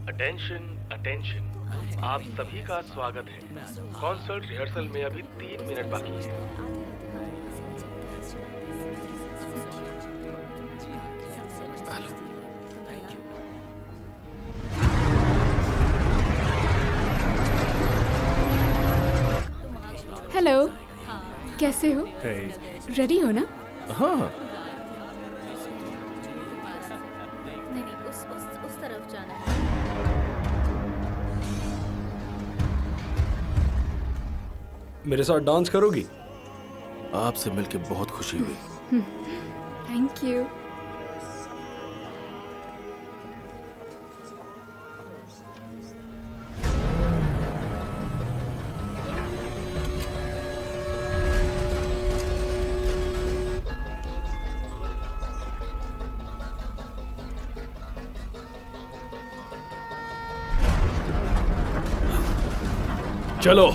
Attention attention, आप सभी का स्वागत है। कॉन्सर्ट रिहर्सल में अभी 3 मिनट बाकी है। हेलो, कैसे हो? रेडी हो ना? हाँ। नहीं, उस तरफ जाना है। मेरे साथ डांस करोगी? आपसे मिलके बहुत खुशी हुई। Thank you. चलो।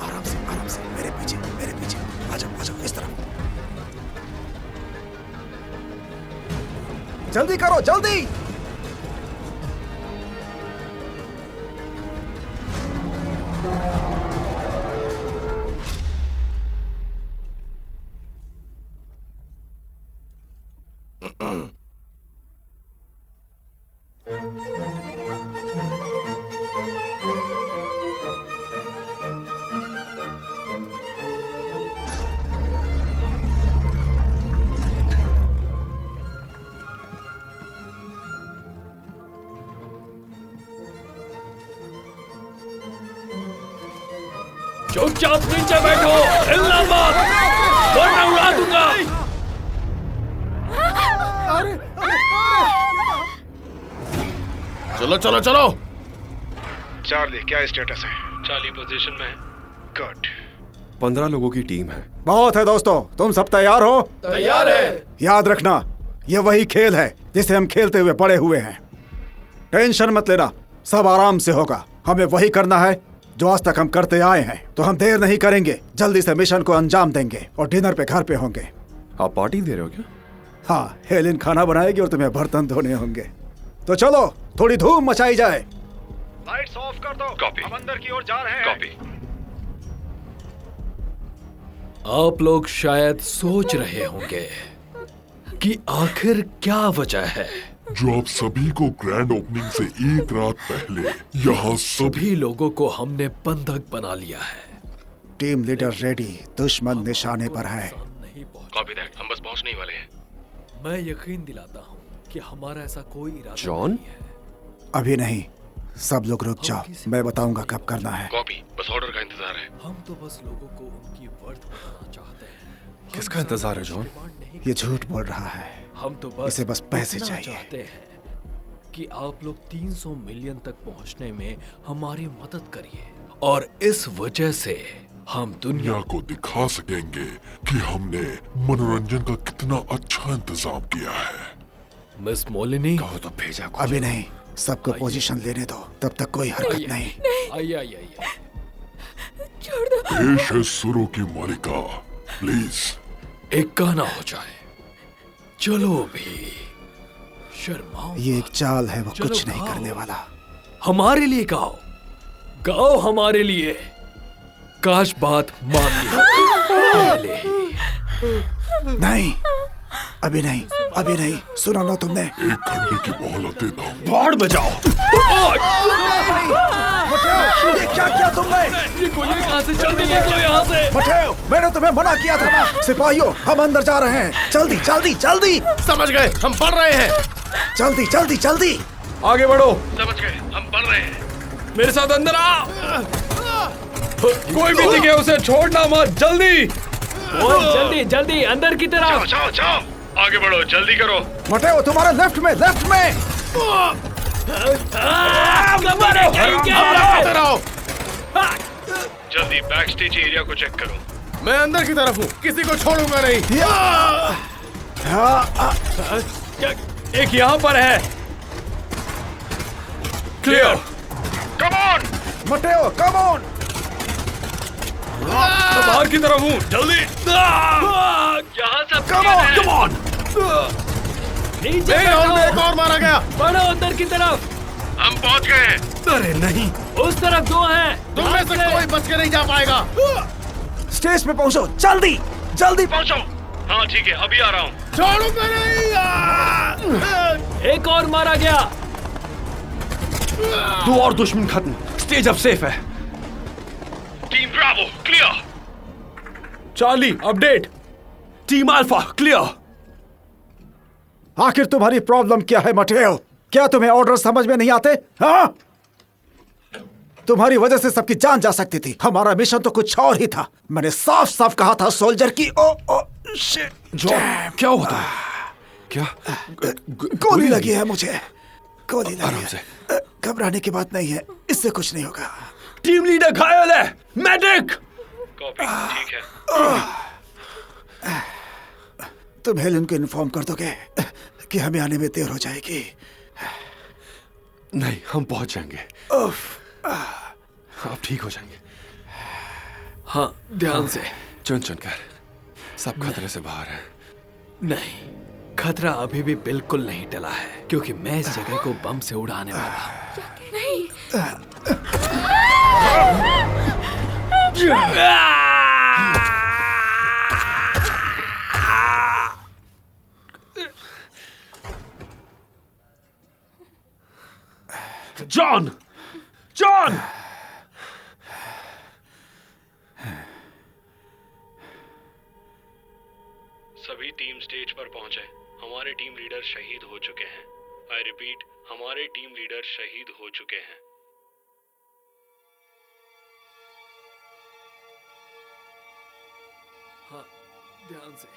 आराम से मेरे पीछे आ जाओ इस तरफ। जल्दी करो जल्दी। चुपचाप नीचे बैठो, हिलना मत, वरना उड़ा दूंगा। चलो चलो चलो। चार्ली, क्या स्टेटस है? चार्ली पोजीशन में है। गुड। 15 लोगों की टीम है। बहुत है दोस्तों, तुम सब तैयार हो? तैयार है। याद रखना, ये वही खेल है जिसे हम खेलते हुए बड़े हुए हैं। टेंशन मत लेना, सब आराम से होगा। हमें वही करना है जो आज तक हम करते आए हैं। तो हम देर नहीं करेंगे, जल्दी से मिशन को अंजाम देंगे और डिनर पे घर पे होंगे। आप पार्टी दे रहे हो क्या? हाँ, हेलेन खाना बनाएगी और तुम्हें बर्तन धोने होंगे। तो चलो थोड़ी धूम मचाई जाए। लाइट्स ऑफ कर दो। कॉपी। हम अंदर की ओर जा रहे हैं। कॉपी। आप लोग शायद सोच रहे होंगे कि आखिर क्या वजह है जो आप सभी को ग्रैंड ओपनिंग से एक रात पहले यहाँ सभी लोगों को हमने बंधक बना लिया है। टीम लीडर रेडी, दुश्मन निशाने पर है। कॉपी दैट, हम बस पहुंचने ही वाले हैं। मैं यकीन दिलाता हूँ कि हमारा ऐसा कोई इरादा जॉन? नहीं है। अभी नहीं, सब लोग रुक जाओ, मैं बताऊंगा कब करना है। कॉपी, बस ऑर्डर का इंतजार है। हम तो बस लोगों को उनकी वर्थ बताना चाहते हैं। किसका इंतजार है जॉन? ये झूठ बोल रहा है। हम तो बस इसे बस पैसे इतना चाहिए। चाहते हैं कि आप लोग 300 मिलियन तक पहुंचने में हमारी मदद करिए, और इस वजह से हम दुनिया को दिखा सकेंगे कि हमने मनोरंजन का कितना अच्छा इंतजाम किया है। मिस मोलिनी, कहो तो भेजा कुछ। अभी नहीं, सबको पोजीशन लेने दो, तब तक कोई हरकत नहीं। आइए आइए आइए। छोड़ दो। पेश है सुरों की मालिका, प्लीज। एक गाना हो जाए। चलो भी, शर्माओ ये एक मत। चाल है, वो चलो कुछ नहीं गाओ। करने वाला। हमारे लिए गाओ, गाओ हमारे लिए। काश बात मान ली पहले ही। नहीं, अभी नहीं, सुना ना तुमने? एक घंटे की मोहलत देता हूँ। बाढ़ बजाओ। ये क्या किया तुमने? ये गोली कहाँ से चल रही है यहाँ से? मठेओ, मैंने तुम्हें मना किया था ना। सिपाहियों, हम अंदर जा रहे हैं। जल्दी जल्दी जल्दी समझ गए, हम पढ़ रहे हैं। जल्दी जल्दी जल्दी। आगे बढ़ो। समझ गए, हम पढ़ रहे हैं। मेरे साथ अंदर आ। कोई भी दिखे उसे छोड़ना मत, जल्दी। जल्दी जल्दी अंदर की तरफ। जाओ जाओ, आगे बढ़ो, जल्दी करो। मठेओ, तुम्हारा लेफ्ट में। जल्दी बैक स्टेज एरिया को चेक करो। मैं अंदर की तरफ हूँ, किसी को छोड़ूंगा नहीं। एक यहाँ पर है। Clear. Come on. Mateo, come on. बाहर की तरफ हूँ, जल्दी। यहाँ सब कम ऑन। नीचे एक और मारा गया। बढ़ो उधर की तरफ। हम पहुँच गए हैं। अरे नहीं, उस तरफ 2 हैं। तुम में से कोई बच के नहीं जा पाएगा। स्टेज पे पहुंचो, जल्दी जल्दी पहुँचो। हाँ ठीक है, अभी आ रहा हूँ। छोड़ूंगा नहीं। एक और मारा गया। 2 और दुश्मन खत्म। स्टेज अब सेफ है। Team Bravo clear. Charlie update. Team alpha clear. आखिर तुम्हारी प्रॉब्लम क्या है मटेओ? क्या तुम्हें ऑर्डर समझ में नहीं आते? हाँ, तुम्हारी वजह से सबकी जान जा सकती थी। हमारा मिशन तो कुछ और ही था। मैंने साफ साफ कहा था सोल्जर की। ओ शिट, जॉन क्या होता है? क्या गोली लगी है मुझे। गोली लगी आराम है। से। घबराने की बात नहीं है, इससे कुछ नहीं होगा। टीम लीडर घायल है। मेडिक। कॉपी, ठीक है। तुम हेलन को इन्फॉर्म कर दोगे कि हमें आने में देर हो जाएगी? नहीं, हम पहुंच जाएंगे। आप ठीक हो जाएंगे। हाँ, ध्यान से। चुन कर सब खतरे से बाहर है। नहीं, खतरा अभी भी बिल्कुल नहीं टला है, क्योंकि मैं इस जगह को बम से उड़ाने वाला हूँ। नहीं, जॉन, जॉन। सभी टीम स्टेज पर पहुंचे। हमारे टीम लीडर शहीद हो चुके हैं। आई रिपीट, हमारे टीम लीडर शहीद हो चुके हैं। हाँ, ध्यान से।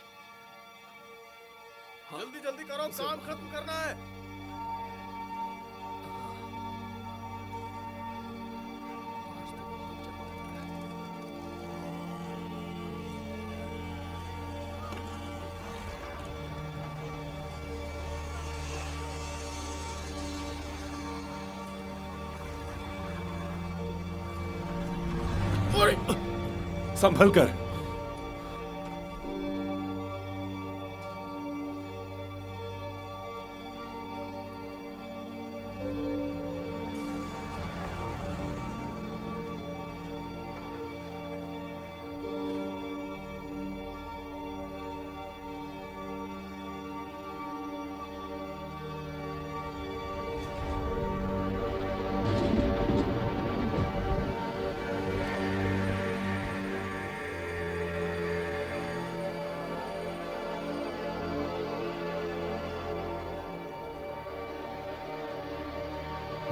जल्दी जल्दी करो, काम खत्म करना है। संभल कर।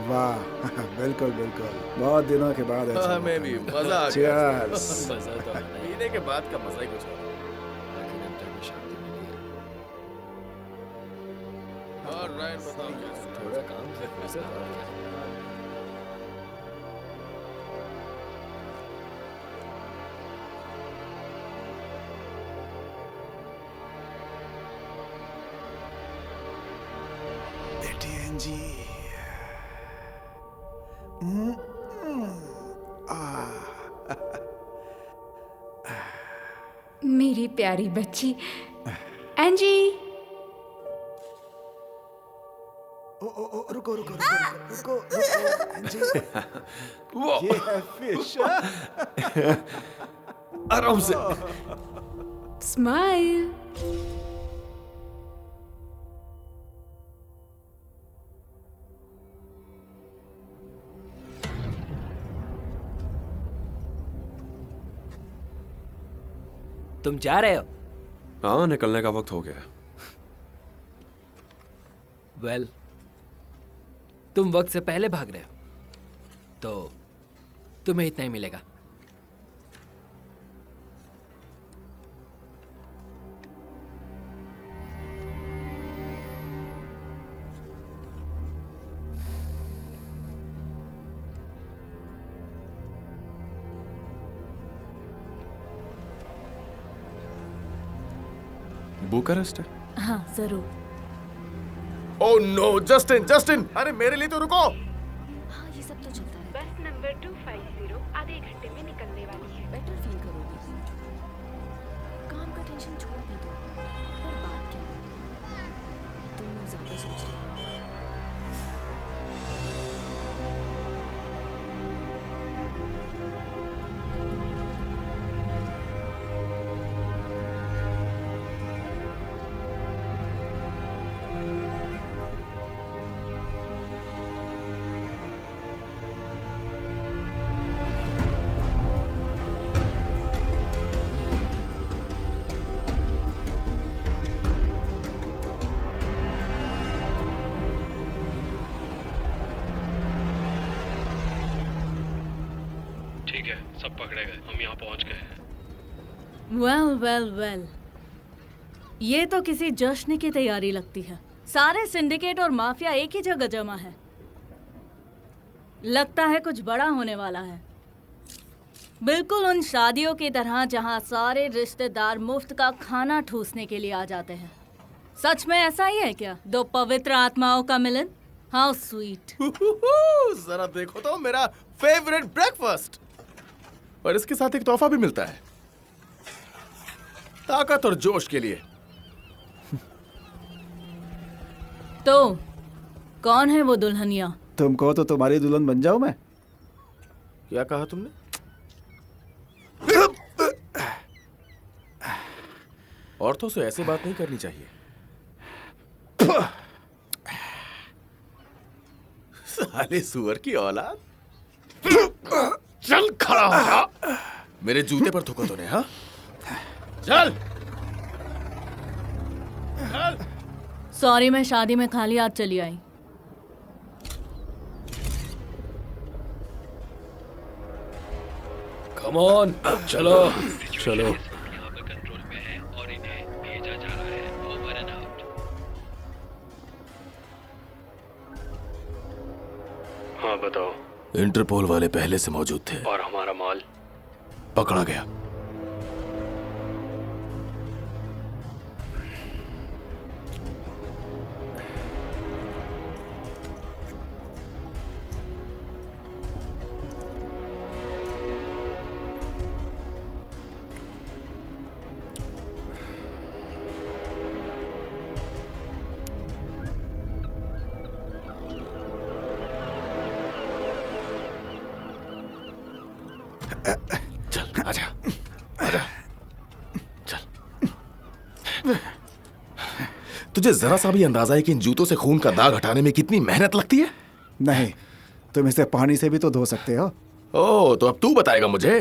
वाह, बिल्कुल बिल्कुल। बहुत दिनों के बाद ऐसा हमें भी मजा आ गया। मजा तो आना ही। पीने के बाद का मजा ही कुछ और। लेकिन अंदर में शांति मिली है। और रायन बताओ कैसे? थोड़ा काम से वैसे तो और क्या। एटीएन जी। मेरी प्यारी बच्ची एंजी। रुको रुको रुको रुको जी, ये है फिश। आराम से। स्माइल। तुम जा रहे हो? हाँ, निकलने का वक्त हो गया। वेल, तुम वक्त से पहले भाग रहे हो तो तुम्हें इतना ही मिलेगा। बुकारेस्ट है। हाँ जरूर। ओह नो, जस्टिन जस्टिन, अरे मेरे लिए तो रुको। हाँ ये सब तो चलता रहता है। बस नंबर 250 आधे घंटे में निकलने वाली है। बेटर फील ठीक है, सब पकड़े गए, हम यहाँ पहुँच गए हैं। वेल वेल वेल, ये तो किसी जश्न की तैयारी लगती है। सारे सिंडिकेट और माफिया एक ही जगह जमा है। लगता है कुछ बड़ा होने वाला है। बिल्कुल उन शादियों की तरह जहां सारे रिश्तेदार मुफ्त का खाना ठूसने के लिए आ जाते हैं। सच में ऐसा ही है क्या? दो पवित्र आत्माओं का मिलन। How sweet. जरा देखो तो, मेरा फेवरेट ब्रेकफास्ट। और इसके साथ एक तोहफा भी मिलता है, ताकत और जोश के लिए। तो कौन है वो दुल्हनिया? तुम कहो तो तुम्हारी दुल्हन बन जाऊं मैं? क्या कहा तुमने? औरतों से ऐसे बात नहीं करनी चाहिए। साले सुअर की औलाद। चल खड़ा हो जा। मेरे जूते पर थूका तूने, हाँ? चल चल। सॉरी, मैं शादी में खाली हाथ चली आई। कम ऑन, चलो चलो। कंट्रोल में है और इन्हें भेजा जा रहा है। Over and out. हाँ बताओ। इंटरपोल वाले पहले से मौजूद थे और हमारा माल? पकड़ा गया। चल आजा आजा, चल। तुझे जरा सा भी अंदाजा है कि इन जूतों से खून का दाग हटाने में कितनी मेहनत लगती है? नहीं, तुम इसे पानी से भी तो धो सकते हो। ओह, तो अब तू बताएगा मुझे।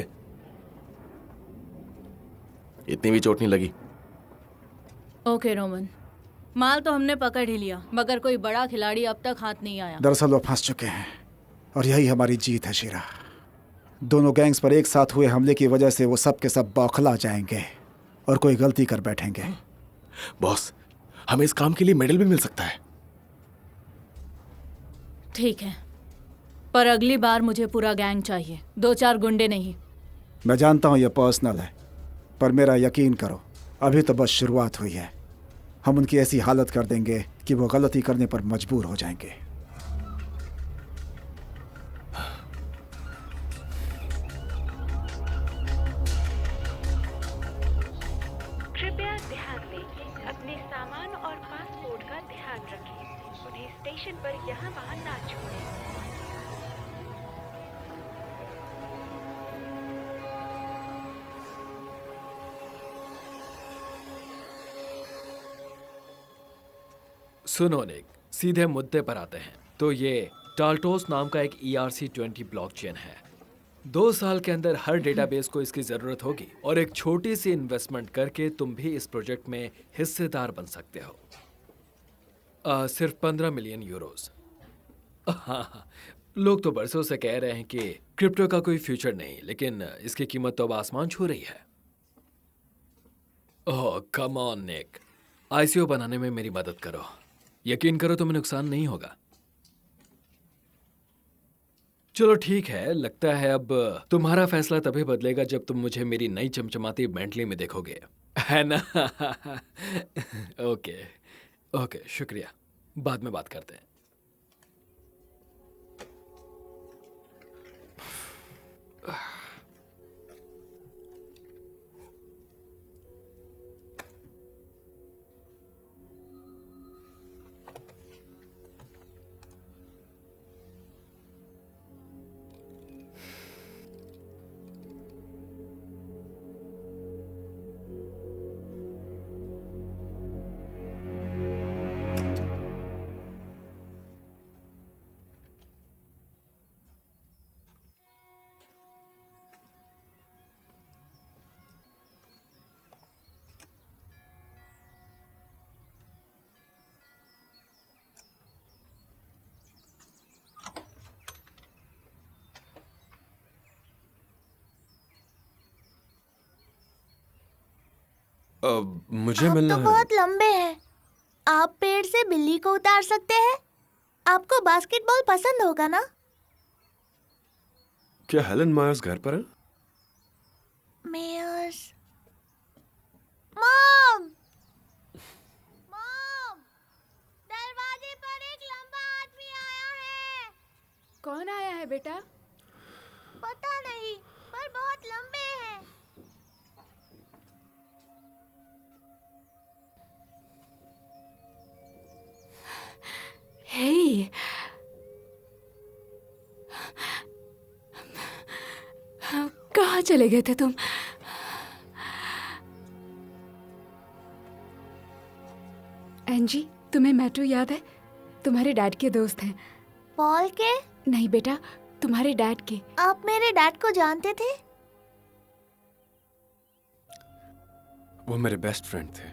इतनी भी चोट नहीं लगी। ओके रोमन, माल तो हमने पकड़ ही लिया, मगर कोई बड़ा खिलाड़ी अब तक हाथ नहीं आया। दरअसल वो फंस चुके हैं और यही हमारी जीत है शीरा। दोनों गैंग्स पर एक साथ हुए हमले की वजह से वो सब के सब बौखला जाएंगे और कोई गलती कर बैठेंगे। बॉस, हमें इस काम के लिए मेडल भी मिल सकता है। ठीक है, पर अगली बार मुझे पूरा गैंग चाहिए, 2-4 गुंडे नहीं। मैं जानता हूँ ये पर्सनल है, पर मेरा यकीन करो, अभी तो बस शुरुआत हुई है। हम उनकी ऐसी हालत कर देंगे कि वो गलती करने पर मजबूर हो जाएंगे। कृपया ध्यान दें, अपने सामान और पासपोर्ट का ध्यान रखें। उन्हें स्टेशन पर यहाँ वहाँ ना छोड़ें। सुनो निक, सीधे मुद्दे पर आते हैं। तो ये टाल्टोस नाम का एक ERC-20 ब्लॉकचेन है। 2 साल के अंदर हर डेटाबेस को इसकी जरूरत होगी और एक छोटी सी इन्वेस्टमेंट करके तुम भी इस प्रोजेक्ट में हिस्सेदार बन सकते हो। सिर्फ 15 मिलियन यूरोस। हाँ, लोग तो बरसों से कह रहे हैं कि क्रिप्टो का कोई फ्यूचर नहीं, लेकिन इसकी कीमत तो अब आसमान छू रही है। ओह कम ऑन निक, ICO बनाने में मेरी मदद करो। यकीन करो तुम्हें नुकसान नहीं होगा। चलो ठीक है, लगता है अब तुम्हारा फैसला तभी बदलेगा जब तुम मुझे मेरी नई चमचमाती बेंटली में देखोगे, है ना? ओके ओके, शुक्रिया, बाद में बात करते हैं। मुझे आप मिलना तो है। बहुत लंबे हैं। आप पेड़ से बिल्ली को उतार सकते हैं। आपको बास्केटबॉल पसंद होगा ना? क्या हेलन मायर्स घर पर है? मेयर्स। मॉम! मॉम! दरवाजे पर एक लंबा आदमी आया है। कौन आया है बेटा? पता नहीं, पर बहुत लंबे हैं। हे, कहाँ चले गए थे तुम? एंजी, तुम्हें मैथ्यू याद है? तुम्हारे डैड के दोस्त हैं। पॉल के? नहीं बेटा, तुम्हारे डैड के। आप मेरे डैड को जानते थे? वो मेरे बेस्ट फ्रेंड थे।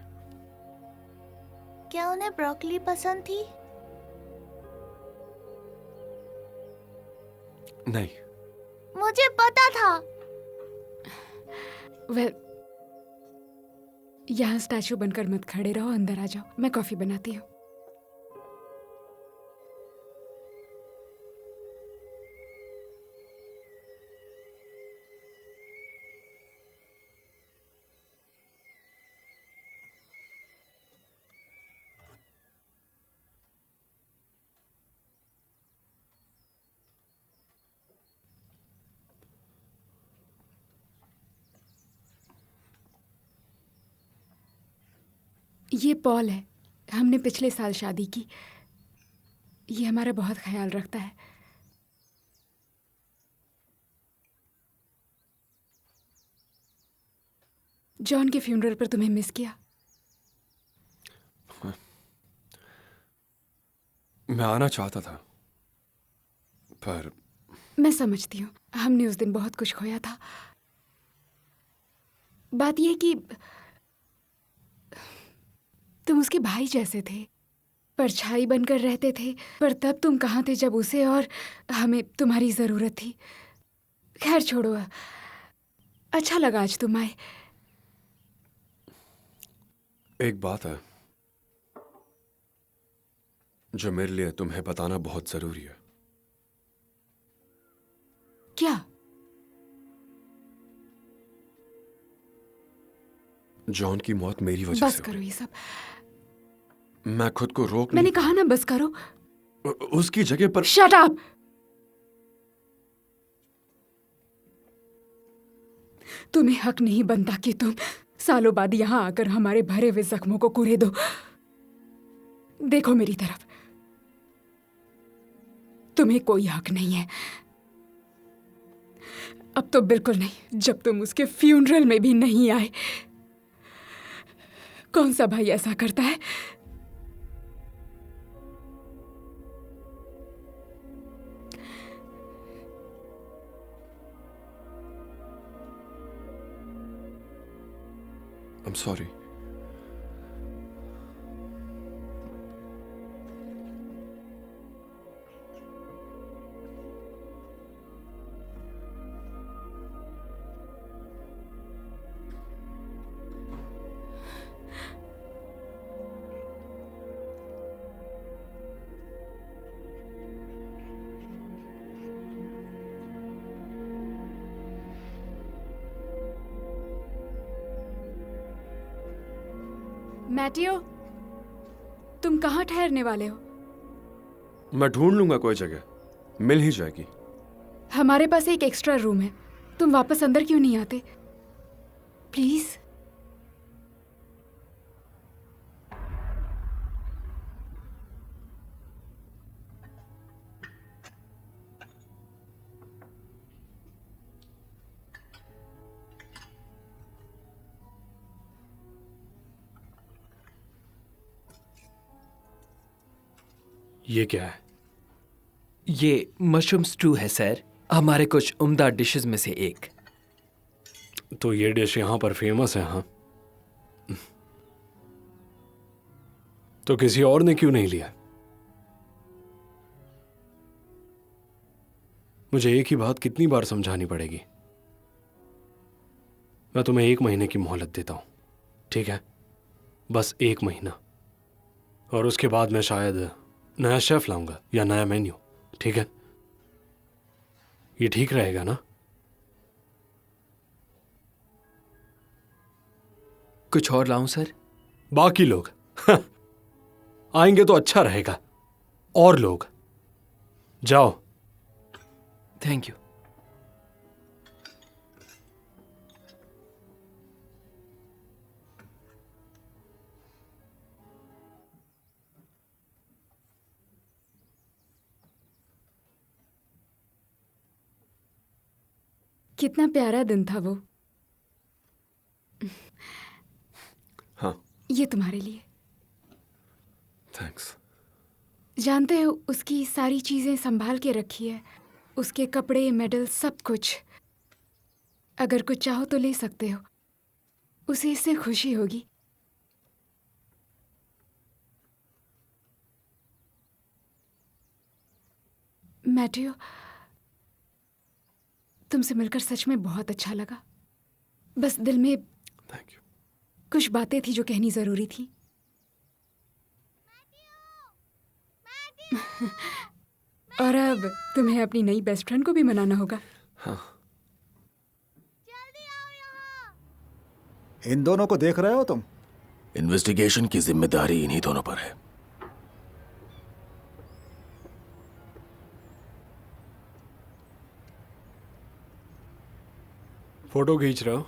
क्या उन्हें ब्रोकली पसंद थी? नहीं। मुझे पता था। वेल, यहाँ स्टैचू बनकर मत खड़े रहो, अंदर आ जाओ, मैं कॉफी बनाती हूँ। ये पॉल है, हमने पिछले साल शादी की। ये हमारा बहुत ख्याल रखता है। जॉन के फ्यूनरल पर तुम्हें मिस किया। मैं आना चाहता था, पर मैं समझती हूँ, हमने उस दिन बहुत कुछ खोया था। बात यह कि तुम उसके भाई जैसे थे, परछाई बनकर रहते थे, पर तब तुम कहाँ थे जब उसे और हमें तुम्हारी जरूरत थी। खैर छोड़ो, अच्छा लगा आज तुम आए। एक बात है जो मेरे लिए तुम्हें बताना बहुत जरूरी है। क्या? जॉन की मौत मेरी वजह बस से करो हुई। ये सब। मैं खुद को रोक मैंने नहीं। कहा ना बस करो। उसकी जगह पर। Shut up! तुम्हें हक नहीं बनता कि तुम सालों बाद यहां आकर हमारे भरे हुए जख्मों को कुरे दो। देखो मेरी तरफ, तुम्हें कोई हक नहीं है। अब तो बिल्कुल नहीं, जब तुम उसके फ्यूनरल में भी नहीं आए। कौन सा भाई ऐसा करता है? I'm sorry. मैटियो, तुम कहाँ ठहरने वाले हो? मैं ढूंढ लूंगा कोई जगह, मिल ही जाएगी। हमारे पास एक एक्स्ट्रा रूम है, तुम वापस अंदर क्यों नहीं आते? प्लीज। ये क्या है? ये मशरूम स्टू है सर, हमारे कुछ उम्दा डिशेस में से एक। तो ये डिश यहाँ पर फेमस है? हाँ, तो किसी और ने क्यों नहीं लिया? मुझे एक ही बात कितनी बार समझानी पड़ेगी? मैं तुम्हें 1 महीने की मोहलत देता हूं। ठीक है, बस 1 महीना, और उसके बाद मैं शायद नया शेफ लाऊंगा या नया मेन्यू। ठीक है, ये ठीक रहेगा ना? कुछ और लाऊं सर? बाकी लोग आएंगे तो अच्छा रहेगा। और लोग, जाओ। Thank you. कितना प्यारा दिन था वो। हाँ, ये तुम्हारे लिए। थैंक्स। जानते हो, उसकी सारी चीजें संभाल के रखी है, उसके कपड़े, मेडल, सब कुछ। अगर कुछ चाहो तो ले सकते हो, उसे इससे खुशी होगी। मैथ्यू, तुमसे मिलकर सच में बहुत अच्छा लगा। बस दिल में थैंक यू। कुछ बातें थी जो कहनी जरूरी थी। और अब तुम्हें अपनी नई बेस्ट फ्रेंड को भी मनाना होगा। हाँ। इन दोनों को देख रहे हो तुम? इन्वेस्टिगेशन की जिम्मेदारी इन्हीं दोनों पर है। फोटो खींच रहे हो?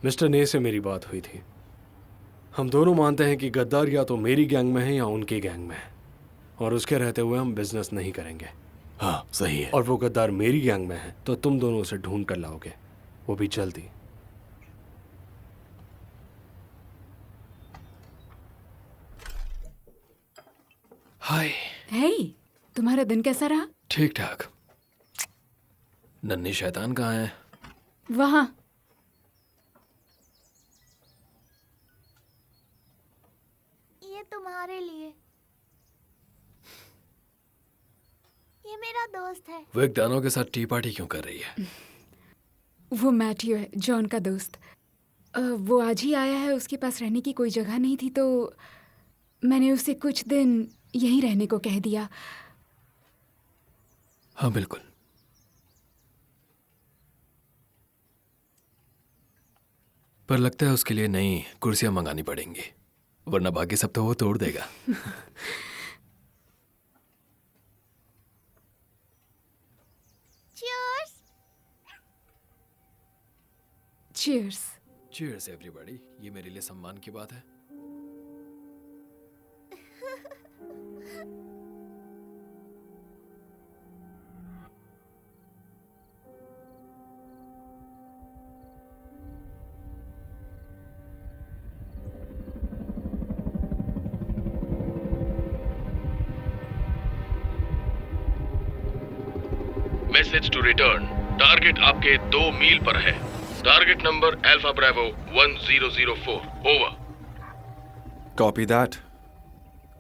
मिस्टर ने से मेरी बात हुई थी। हम दोनों मानते हैं कि गद्दार या तो मेरी गैंग में है या उनकी गैंग में है, और उसके रहते हुए हम बिजनेस नहीं करेंगे। हाँ, सही है। और वो गद्दार मेरी गैंग में है तो तुम दोनों उसे ढूंढ कर लाओगे, वो भी जल्दी। हाय। हे, तुम्हारा दिन कैसा रहा? ठीक ठाक। नन्ही शैतान कहाँ है? वहां। ये तुम्हारे लिए। ये मेरा दोस्त है। वो एक दानों के साथ टी पार्टी क्यों कर रही है? वो मैथ्यू है, जॉन का दोस्त। वो आज ही आया है, उसके पास रहने की कोई जगह नहीं थी तो मैंने उसे कुछ दिन यहीं रहने को कह दिया। हाँ बिल्कुल। पर लगता है उसके लिए नई कुर्सियां मंगानी पड़ेंगी, वरना बाकी सब तो वो तोड़ देगा। Cheers! चीयर्स। Cheers everybody. ये मेरे लिए सम्मान की बात है। Message to return. टारगेट आपके 2 मील पर है। Target number alpha bravo 1004। Over. Copy that.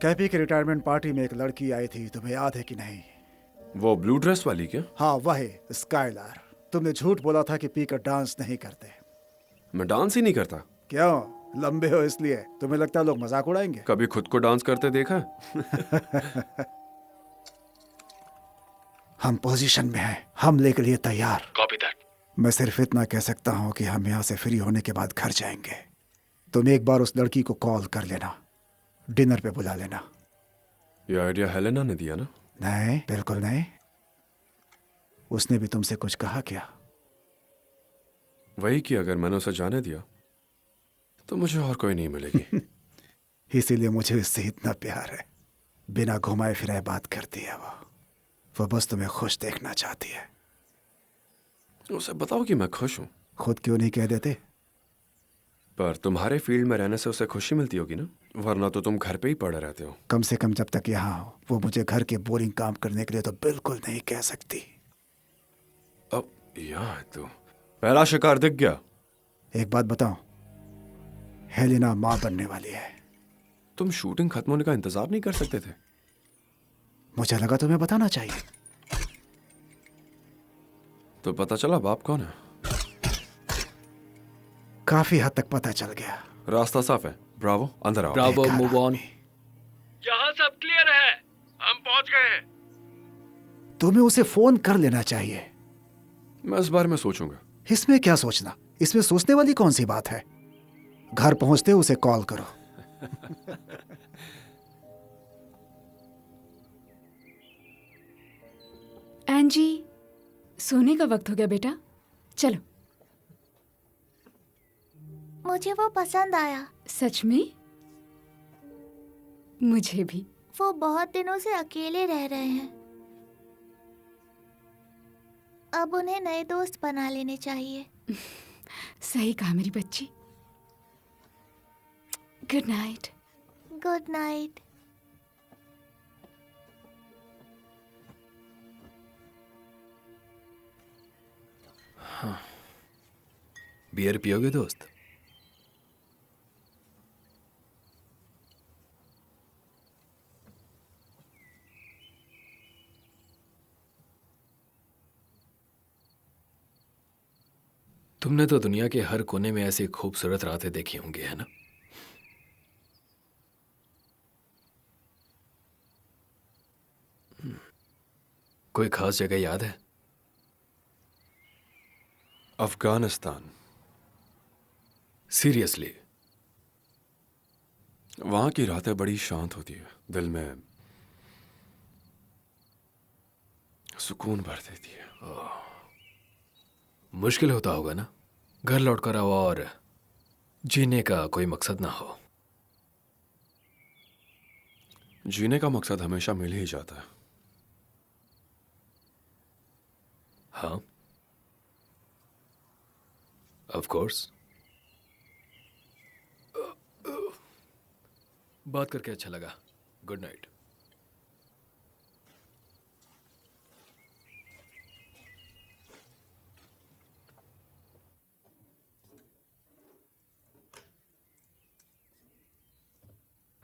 Cappy की रिटायरमेंट पार्टी में एक लड़की आई थी, तुम्हें याद है कि नहीं? वो ब्लू ड्रेस वाली क्या? हाँ वही, स्काइलर। तुमने झूठ बोला था कि पीकर डांस नहीं करते। मैं डांस ही नहीं करता। क्यों? लंबे हो इसलिए? तुम्हें लगता है लोग मजाक उड़ाएंगे? कभी खुद को डांस करते देखा है? हम पोजीशन में हैं, हमले के लिए तैयार। Copy that. मैं सिर्फ इतना कह सकता हूँ कि हम यहाँ से फ्री होने के बाद घर जाएंगे। तुम एक बार उस लड़की को कॉल कर लेना, डिनर पे बुला लेना। ये आइडिया हेलेना ने दिया ना? नहीं, बिल्कुल नहीं। उसने भी तुमसे कुछ कहा क्या? वही कि अगर मैंने उसे जाने दिया तो मुझे और कोई नहीं मिलेगी। इसीलिए मुझे इससे इतना प्यार है। बिना घुमाए फिराए बात करती है वो बस तुम्हें खुश देखना चाहती है। उसे बताओ कि मैं खुश हूँ। खुद क्यों नहीं कह देते? पर तुम्हारे फील्ड में रहने से उसे खुशी मिलती होगी ना, वरना तो तुम घर पे ही पड़े रहते हो। कम से कम जब तक यहाँ हो, वो मुझे घर के बोरिंग काम करने के लिए तो बिल्कुल नहीं कह सकती। अब यहाँ है तो पहला शिकार दिख गया। एक बात बताओ, हेलेना माँ बनने वाली है। तुम शूटिंग खत्म होने का इंतजार नहीं कर सकते थे? मुझे लगा तुम्हें बताना चाहिए। तो पता चला बाप कौन है? काफी हद तक पता चल गया। रास्ता साफ है। ब्रावो, अंदर आओ। ब्रावो, देखा मूव ना ऑन। यहाँ सब क्लियर है, हम पहुंच गए हैं। तुम्हें उसे फोन कर लेना चाहिए। मैं इस बारे में सोचूंगा। इसमें क्या सोचना? इसमें सोचने वाली कौन सी बात है? घर पहुंचते उसे कॉल करो। एंजी, सोने का वक्त हो गया बेटा, चलो। मुझे वो पसंद आया। सच में? मुझे भी। वो बहुत दिनों से अकेले रह रहे हैं। अब उन्हें नए दोस्त बना लेने चाहिए। सही कहा मेरी बच्ची। Good night. Good night. Beer पियोगे दोस्त? तुमने तो दुनिया के हर कोने में ऐसी खूबसूरत रातें देखी होंगी, है ना? कोई खास जगह याद है? अफगानिस्तान। सीरियसली? वहां की रातें बड़ी शांत होती है, दिल में सुकून भर देती है। मुश्किल होता होगा ना, घर लौट कर आओ और जीने का कोई मकसद ना हो। जीने का मकसद हमेशा मिल ही जाता है। हाँ, ऑफ कोर्स। बात करके अच्छा लगा। Good night.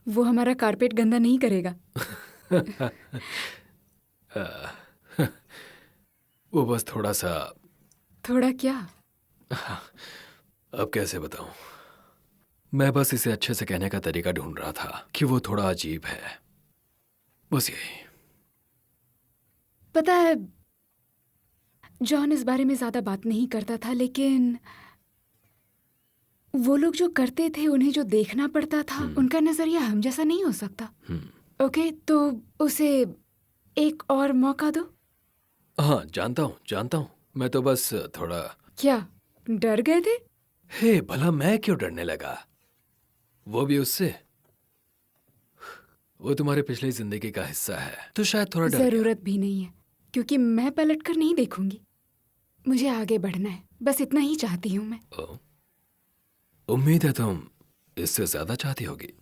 वो हमारा कारपेट गंदा नहीं करेगा। वो बस थोड़ा सा। थोड़ा क्या? अब कैसे बताऊं? मैं बस इसे अच्छे से कहने का तरीका ढूंढ रहा था कि वो थोड़ा अजीब है, बस यही। पता है, जॉन इस बारे में ज्यादा बात नहीं करता था, लेकिन वो लोग जो करते थे, उन्हें जो देखना पड़ता था, उनका नजरिया हम जैसा नहीं हो सकता। ओके, तो उसे एक और मौका दो। हाँ, जानता हूँ। मैं तो बस थोड़ा। क्या डर गए थे? हे भला, मैं क्यों डरने लगा? वो भी उससे। वो तुम्हारे पिछली जिंदगी का हिस्सा है, तो शायद थोड़ा डर जरूरत भी नहीं है, क्योंकि मैं पलट कर नहीं देखूंगी। मुझे आगे बढ़ना है, बस इतना ही चाहती हूँ मैं। उम्मीद है तुम इससे ज्यादा चाहती होगी।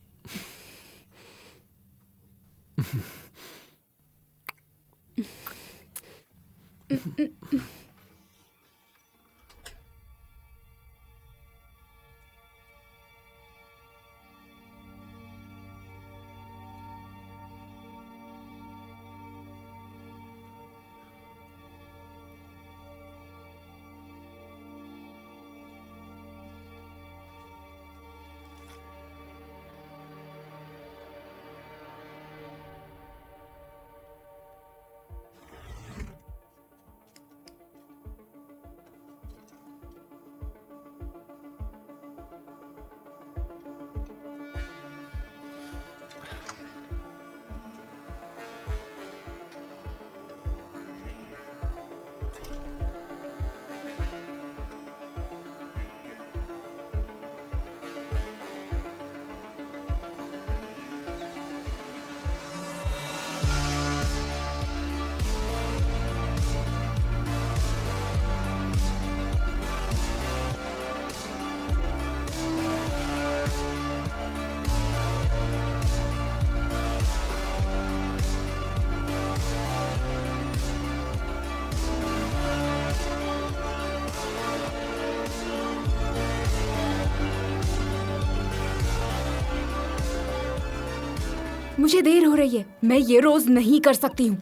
मुझे देर हो रही है, मैं ये रोज नहीं कर सकती हूँ।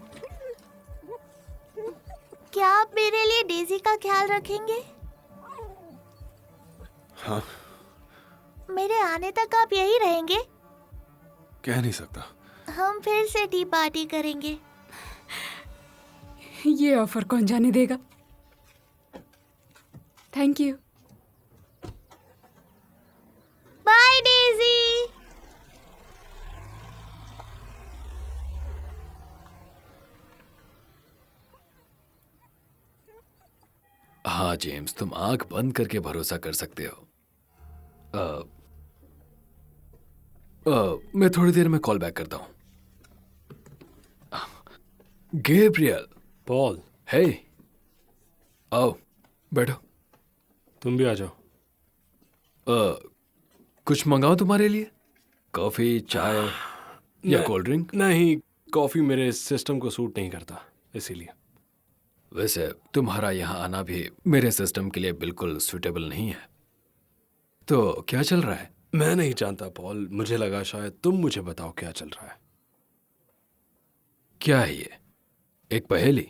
क्या आप मेरे लिए डेजी का ख्याल रखेंगे? हाँ। मेरे आने तक आप यही रहेंगे? कह नहीं सकता। हम फिर से टी पार्टी करेंगे। ये ऑफर कौन जाने देगा। Thank you. Bye Daisy. हाँ जेम्स, तुम आंख बंद करके भरोसा कर सकते हो। मैं थोड़ी देर में कॉल बैक करता हूँ। गैब्रियल। पॉल। हे, आओ बैठो। तुम भी आ जाओ। कुछ मंगाओ तुम्हारे लिए? कॉफी, चाय या कोल्ड ड्रिंक? नहीं, कॉफी मेरे सिस्टम को सूट नहीं करता, इसीलिए। वैसे तुम्हारा यहाँ आना भी मेरे सिस्टम के लिए बिल्कुल सूटेबल नहीं है। तो क्या चल रहा है? मैं नहीं जानता पॉल, मुझे लगा शायद तुम मुझे बताओ क्या चल रहा है। क्या है ये? एक पहेली?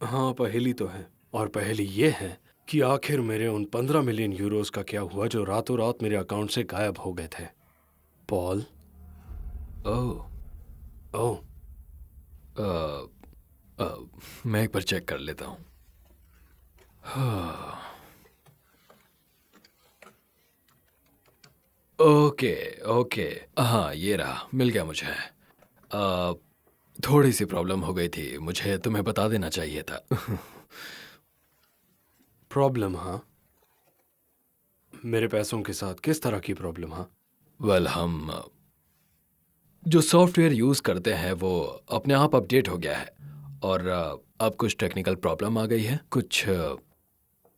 हाँ, पहेली तो है। और पहेली ये है कि आखिर मेरे उन 15 मिलियन यूरोस का क्या हुआ जो रातों रात मेरे अकाउंट से गायब हो गए थे। पॉल। ओह, मैं एक बार चेक कर लेता हूँ। ओके, हाँ ये रहा, मिल गया मुझे। थोड़ी सी प्रॉब्लम हो गई थी, मुझे तुम्हें बता देना चाहिए था। प्रॉब्लम? हाँ, मेरे पैसों के साथ किस तरह की प्रॉब्लम? हाँ, वेल, हम जो सॉफ्टवेयर यूज़ करते हैं वो अपने आप अपडेट हो गया है और अब कुछ टेक्निकल प्रॉब्लम आ गई है। कुछ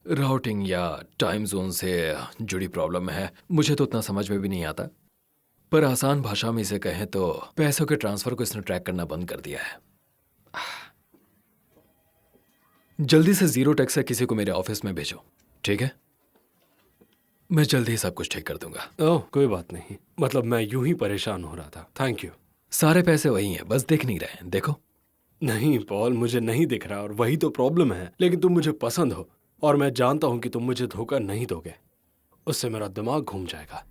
राउटिंग या टाइम जोन से जुड़ी प्रॉब्लम है। मुझे तो उतना समझ में भी नहीं आता, पर आसान भाषा में इसे कहें तो पैसों के ट्रांसफ़र को इसने ट्रैक करना बंद कर दिया है। जल्दी से ज़ीरो टैक्स से किसी को मेरे ऑफिस में भेजो, ठीक है? मैं जल्दी ही सब कुछ ठीक कर दूंगा। ओह, कोई बात नहीं। मतलब मैं यूं ही परेशान हो रहा था। Thank you. सारे पैसे वही हैं, बस दिख नहीं रहे हैं। देखो। नहीं पॉल, मुझे नहीं दिख रहा और वही तो प्रॉब्लम है। लेकिन तुम मुझे पसंद हो और मैं जानता हूं कि तुम मुझे धोखा नहीं दोगे। उससे मेरा दिमाग घूम जाएगा।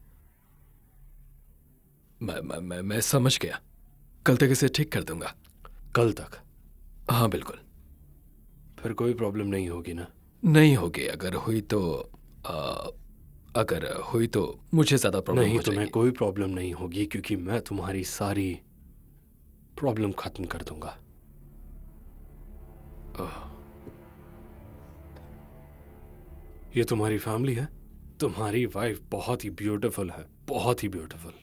मैं समझ गया। कल तक इसे ठीक कर दूंगा। कल तक? हाँ बिल्कुल। फिर कोई प्रॉब्लम नहीं होगी ना? नहीं होगी। अगर हुई तो मुझे ज्यादा प्रॉब्लम नहीं, हो तुम्हें जाएगी। कोई प्रॉब्लम नहीं होगी क्योंकि मैं तुम्हारी सारी प्रॉब्लम खत्म कर दूंगा। ये तुम्हारी फैमिली है? तुम्हारी वाइफ बहुत ही ब्यूटीफुल है, बहुत ही ब्यूटीफुल।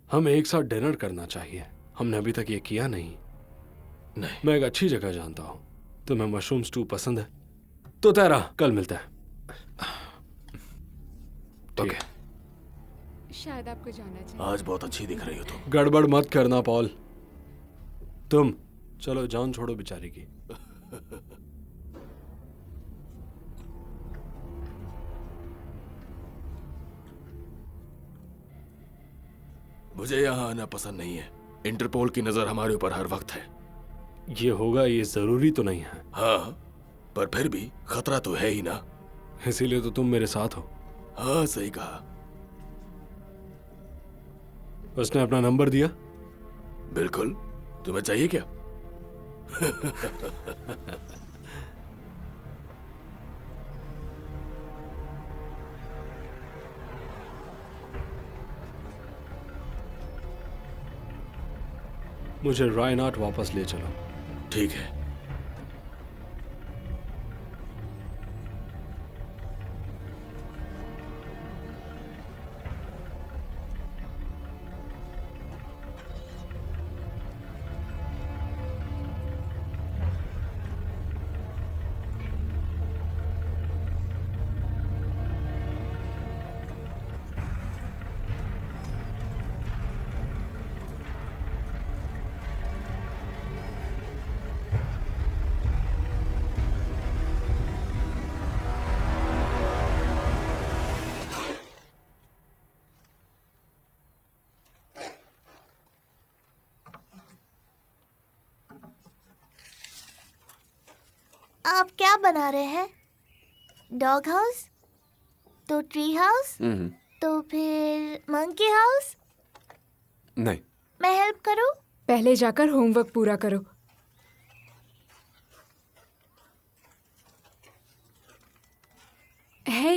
हमें एक साथ डिनर करना चाहिए। हमने अभी तक ये किया नहीं। मैं एक अच्छी जगह जानता हूं। तुम्हें मशरूम स्टू पसंद है? तो तेरा कल मिलता है। ओके। शायद आपको जाना चाहिए। आज बहुत अच्छी दिख रही हो तुम। गड़बड़ मत करना पॉल। तुम चलो, जान छोड़ो बेचारी की। मुझे यहाँ आना पसंद नहीं है। इंटरपोल की नजर हमारे ऊपर हर वक्त है। ये होगा, ये जरूरी तो नहीं है। हाँ, पर फिर भी खतरा तो है ही ना। इसीलिए तो तुम मेरे साथ हो। हाँ, सही कहा। उसने अपना नंबर दिया? बिल्कुल। तुम्हें चाहिए क्या? मुझे रायनाट वापस ले चलो। ठीक है। आप क्या बना रहे हैं? Dog house? तो ट्री हाउस? तो फिर मंकी हाउस? नहीं। मैं हेल्प करूं? पहले जाकर होमवर्क पूरा करो। हे,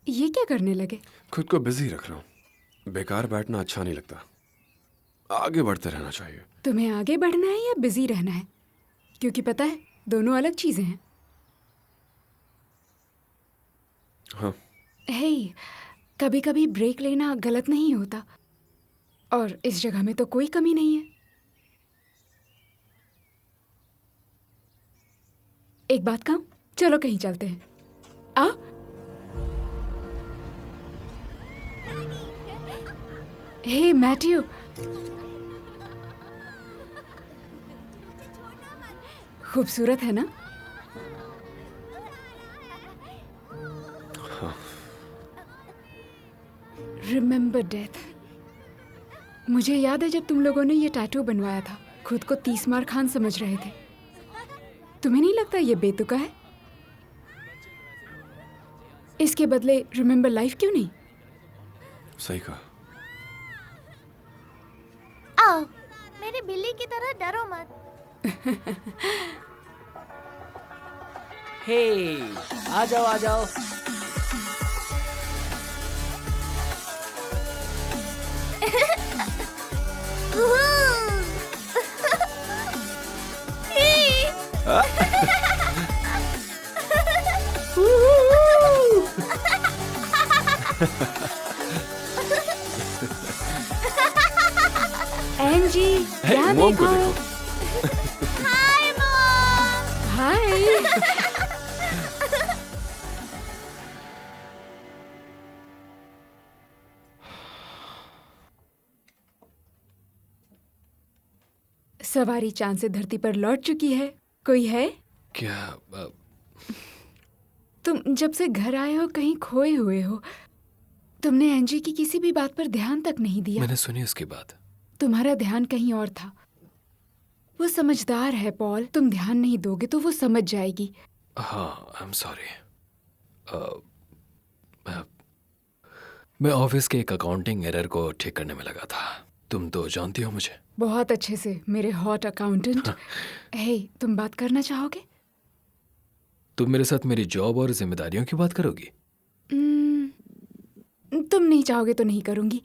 ये क्या करने लगे? खुद को बिजी रख रहा हूँ। बेकार बैठना अच्छा नहीं लगता। आगे बढ़ते रहना चाहिए। तुम्हें आगे बढ़ना है या बिजी रहना है? क्योंकि पता है दोनों अलग चीजें हैं। हाँ। हे, कभी कभी ब्रेक लेना गलत नहीं होता, और इस जगह में तो कोई कमी नहीं है। एक बात कहूं, चलो कहीं चलते हैं। आ? हे मैथ्यू, खूबसूरत है ना? Remember death. मुझे याद है जब तुम लोगों ने ये टैटू बनवाया था, खुद को 30 मार खान समझ रहे थे। तुम्हें नहीं लगता ये बेतुका है? इसके बदले रिमेम्बर लाइफ क्यों नहीं? सही कहा। आओ, मेरी बिल्ली की तरह डरो मत। हे, आ जाओ आ जाओ। एंजी, यहाँ मॉम को देखो। देखो। Hi mom. हाय। सवारी चांद से धरती पर लौट चुकी है। कोई है? क्या तुम जब से घर आए हो कहीं खोए हुए हो। तुमने एंजी की किसी भी बात पर ध्यान तक नहीं दिया। मैंने सुनी उसकी बात। तुम्हारा ध्यान कहीं और था। वो समझदार है पॉल, तुम ध्यान नहीं दोगे तो वो समझ जाएगी। हाँ, आई एम सॉरी। मैं ऑफिस के एक अकाउंटिंग एरर को ठीक करने में लगा था। तुम तो जानती हो मुझे। बहुत अच्छे से, मेरे हॉट अकाउंटेंट। हे, तुम बात करना चाहोगे? तुम मेरे साथ मेरी जॉब और जिम्मेदारियों की बात करोगी? तुम नहीं चाहोगे तो नहीं करूंगी।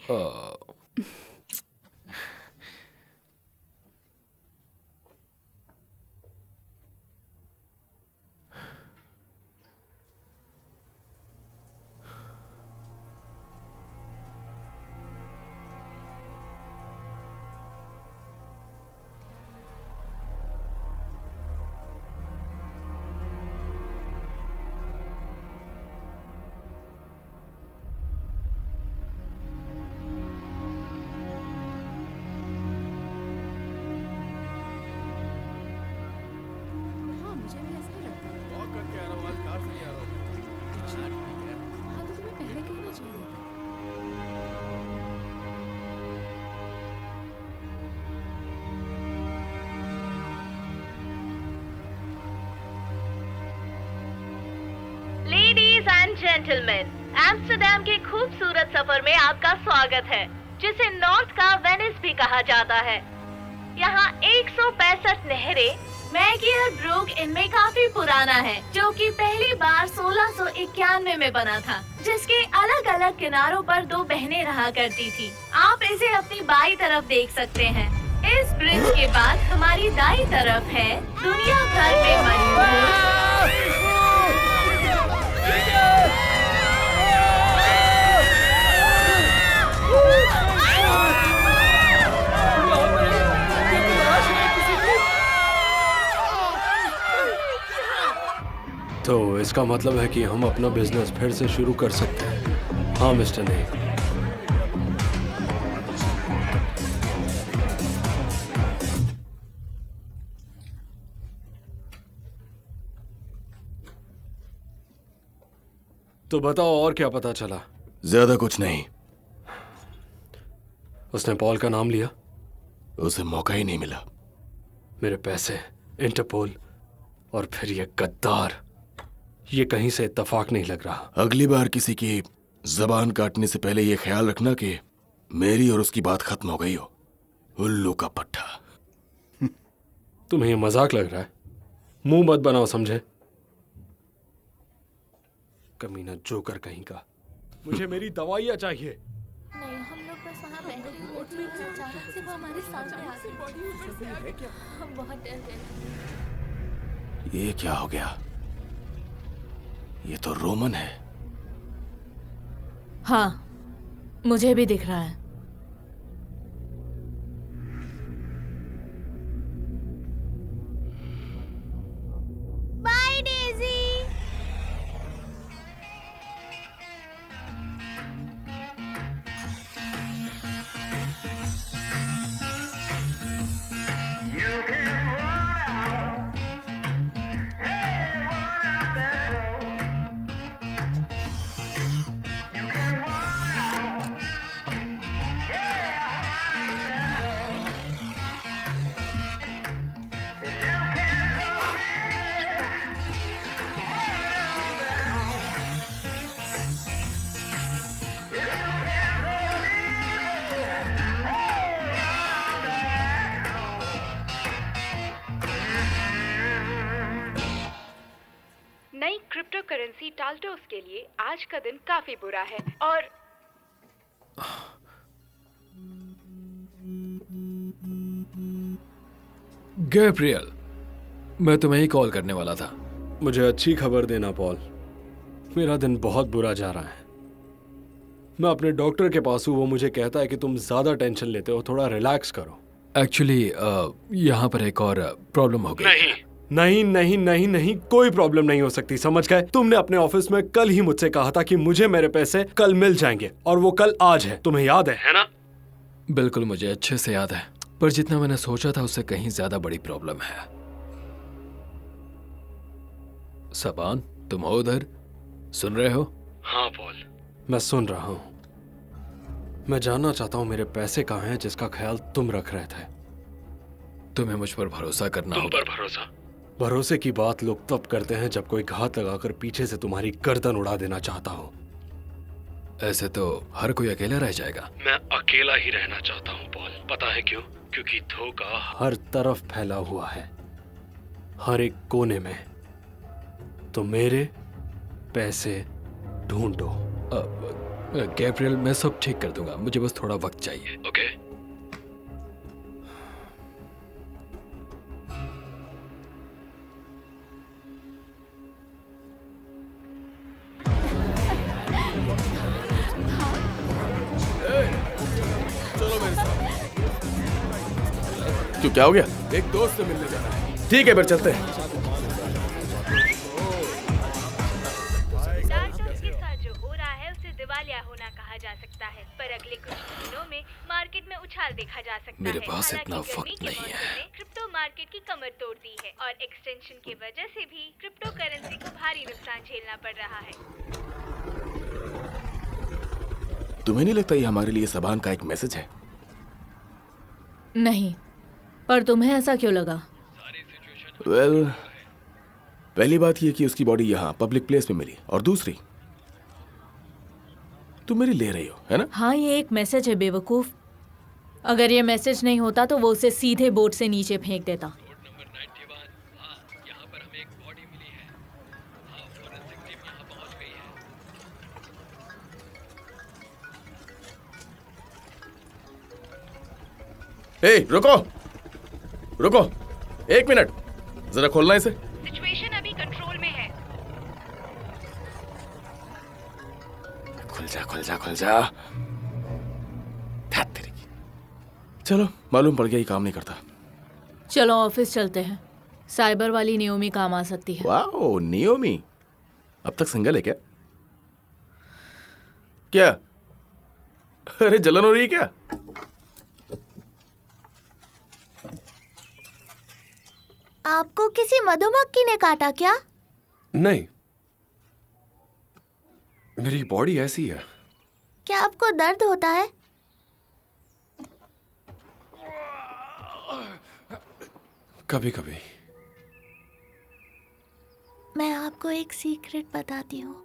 लेडीज एंड जेंटलमैन, एम्स्टरडेम के खूबसूरत सफर में आपका स्वागत है, जिसे नॉर्थ का वेनिस भी कहा जाता है। यहाँ 165 नहरें, मैगियर ब्रूक इनमें काफी पुराना है, जो कि पहली बार 1691 में बना था, जिसके अलग अलग किनारों पर 2 बहनें रहा करती थी। आप इसे अपनी बाई तरफ देख सकते हैं। इस ब्रिज के बाद हमारी दाई तरफ है दुनिया भर में मशहूर तो इसका मतलब है कि हम अपना बिजनेस फिर से शुरू कर सकते हैं। हाँ मिस्टर ने। तो बताओ और क्या पता चला? ज्यादा कुछ नहीं। उसने पॉल का नाम लिया? उसे मौका ही नहीं मिला। मेरे पैसे, इंटरपोल और फिर ये गद्दार, ये कहीं से इत्तेफाक नहीं लग रहा। अगली बार किसी की जबान काटने से पहले ये ख्याल रखना कि मेरी और उसकी बात खत्म हो गई हो। उल्लू का पट्टा। तुम्हें ये मजाक लग रहा है? मुंह मत बनाओ, समझे? कमीना जोकर कहीं का। मुझे मेरी दवाइयाँ चाहिए। नहीं, हम लोग बस वहाँ बैठे हुए थे, अचानक से वो हमारे सामने आ गई। हम बहुत डर गए। ये क्या हो गया? ये तो रोमन है। हाँ, मुझे भी दिख रहा है। Bye Daisy. नई क्रिप्टो करेंसी टाल्टोस के लिए आज का दिन काफी बुरा है और गैब्रियल, मैं तुम्हें ही कॉल करने वाला था। मुझे अच्छी खबर देना पॉल, मेरा दिन बहुत बुरा जा रहा है। मैं अपने डॉक्टर के पास हूँ, वो मुझे कहता है कि तुम ज्यादा टेंशन लेते हो, थोड़ा रिलैक्स करो। एक्चुअली यहाँ पर एक और प्रॉब्लम हो गई। नहीं नहीं नहीं नहीं, कोई प्रॉब्लम नहीं हो सकती, समझ गए? तुमने अपने ऑफिस में कल ही मुझसे कहा था कि मुझे मेरे पैसे कल मिल जाएंगे, और वो कल आज है। तुम्हें याद है ना? बिल्कुल, मुझे अच्छे से याद है, पर जितना मैंने सोचा था उससे कहीं ज्यादा बड़ी प्रॉब्लम है। सबान, तुम हो उधर? सुन रहे हो? हाँ पॉल, मैं सुन रहा हूँ। मैं जानना चाहता हूँ मेरे पैसे कहाँ हैं जिसका ख्याल तुम रख रहे थे। तुम्हें मुझ पर भरोसा करना होगा। तुम पर भरोसा? भरोसे की बात लोग तब करते हैं जब कोई घात लगाकर पीछे से तुम्हारी गर्दन उड़ा देना चाहता हो। ऐसे तो हर कोई अकेला रह जाएगा। मैं अकेला ही रहना चाहता हूँ पॉल। पता है क्यों? क्योंकि धोखा हर तरफ फैला हुआ है, हर एक कोने में। तो मेरे पैसे ढूंढो। गैब्रियल, मैं सब ठीक कर दूंगा, मुझे बस थोड़ा वक्त चाहिए। ओके? चलो मेरे साथ। क्यों, क्या हो गया? एक दोस्त से मिलने जाना है। ठीक है, फिर चलते हैं। टाल्टोस के साथ जो हो रहा है उसे दिवालिया होना कहा जा सकता है, पर अगले कुछ महीनों में मार्केट में उछाल देखा जा सकता मेरे है। पास इतना हालांकि वक्त गर्मी के नहीं मौसम है। ने क्रिप्टो मार्केट की कमर तोड़ दी है और एक्सटेंशन की वजह से भी क्रिप्टो करेंसी को भारी नुकसान झेलना पड़ रहा है। तुम्हें नहीं लगता ये हमारे लिए सबान का एक मैसेज है? नहीं, पर तुम्हें ऐसा क्यों लगा? वेल, पहली बात ये कि उसकी बॉडी यहाँ पब्लिक प्लेस में मिली, और दूसरी, तुम मेरी ले रही हो, है ना? हाँ, ये एक मैसेज है बेवकूफ। अगर ये मैसेज नहीं होता तो वो उसे सीधे बोट से नीचे फेंक देता। ए, रुको रुको, एक मिनट, जरा खोलना इसे। सिचुएशन अभी कंट्रोल में है। खुल जा खुल जा खुल जा। तेरी। चलो, मालूम पड़ गया ये काम नहीं करता। चलो ऑफिस चलते हैं, साइबर वाली नियोमी काम आ सकती है। वाओ, नियोमी अब तक सिंगल है क्या? क्या? अरे जलन हो रही है क्या? आपको किसी मधुमक्खी ने काटा क्या? नहीं, मेरी बॉडी ऐसी है। क्या आपको दर्द होता है? कभी कभी। मैं आपको एक सीक्रेट बताती हूँ।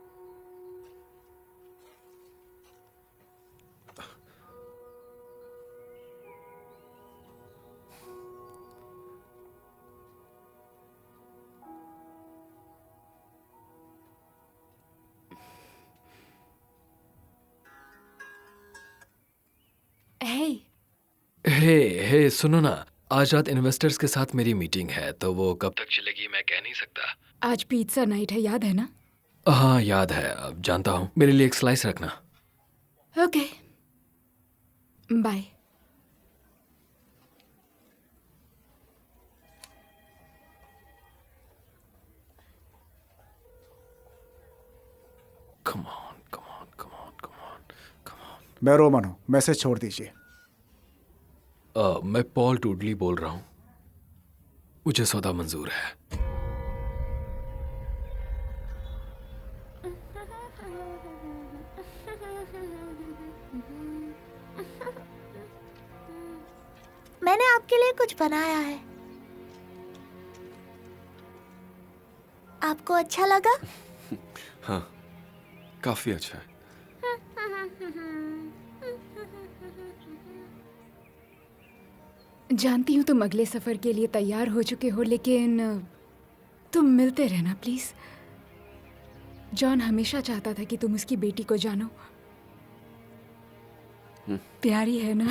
हे सुनो ना, आज रात इन्वेस्टर्स के साथ मेरी मीटिंग है, तो वो कब तक चलेगी मैं कह नहीं सकता। आज पिज्जा नाइट है, याद है ना? हाँ याद है, अब जानता हूँ। मेरे लिए एक स्लाइस रखना। Okay, bye. Come on, come on, come on, come on, come on. मैं रोमन हूँ, मैसेज छोड़ दीजिए। मैं पॉल टूडली बोल रहा हूँ। मुझे सौदा मंजूर है। मैंने आपके लिए कुछ बनाया है। आपको अच्छा लगा? हाँ, काफी अच्छा है। जानती हूँ तुम अगले सफर के लिए तैयार हो चुके हो, लेकिन तुम मिलते रहना प्लीज। जॉन हमेशा चाहता था कि तुम उसकी बेटी को जानो। प्यारी है ना?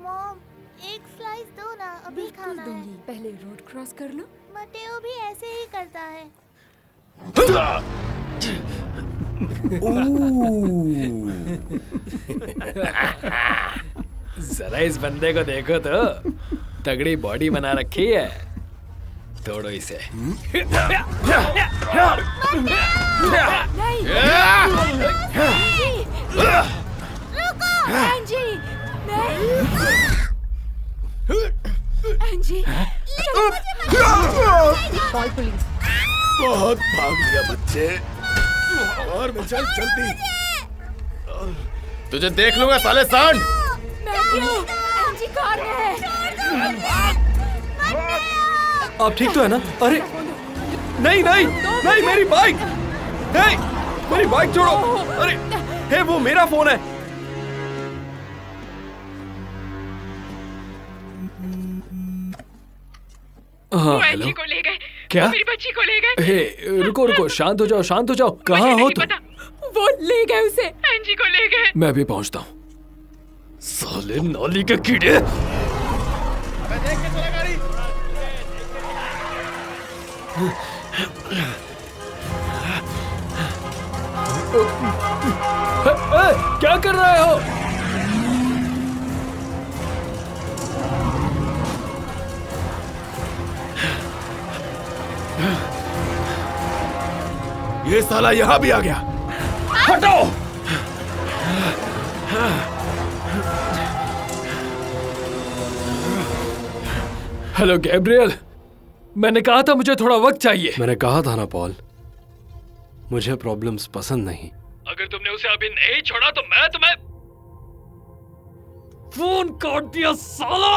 मॉम, एक स्लाइस दो ना, अभी खाना है। दूंगी, पहले रोड क्रॉस कर लो। मटेओ भी ऐसे ही करता है। जरा इस बंदे को देखो तो, तगड़ी बॉडी बना रखी है। तोड़ो इसे। बहुत भाग लिया बच्चे, और मैं चल जल्दी। तुझे देख लूंगा साले सांड। आप ठीक तो है ना? अरे नहीं नहीं नहीं, मेरी बाइक! नहीं, मेरी बाइक छोड़ो! अरे हे, वो मेरा फोन है। हाँ, हेलो। को ले गए। क्या? मेरी बच्ची को ले गए। हे, रुको रुको, शांत हो जाओ, शांत हो जाओ। कहाँ हो तुम? वो ले गए उसे। एंजी को ले गए। मैं भी पहुंचता हूँ। साले नाली के कीड़े! देख के चला गाड़ी। क्या कर रहे हो? ये साला यहाँ भी आ गया। हटो! हेलो गैब्रियल, मैंने कहा था मुझे थोड़ा वक्त चाहिए। मैंने कहा था ना पॉल, मुझे प्रॉब्लम्स पसंद नहीं। अगर तुमने उसे अभी नहीं छोड़ा तो मैं तुम्हें फोन काट दिया साला।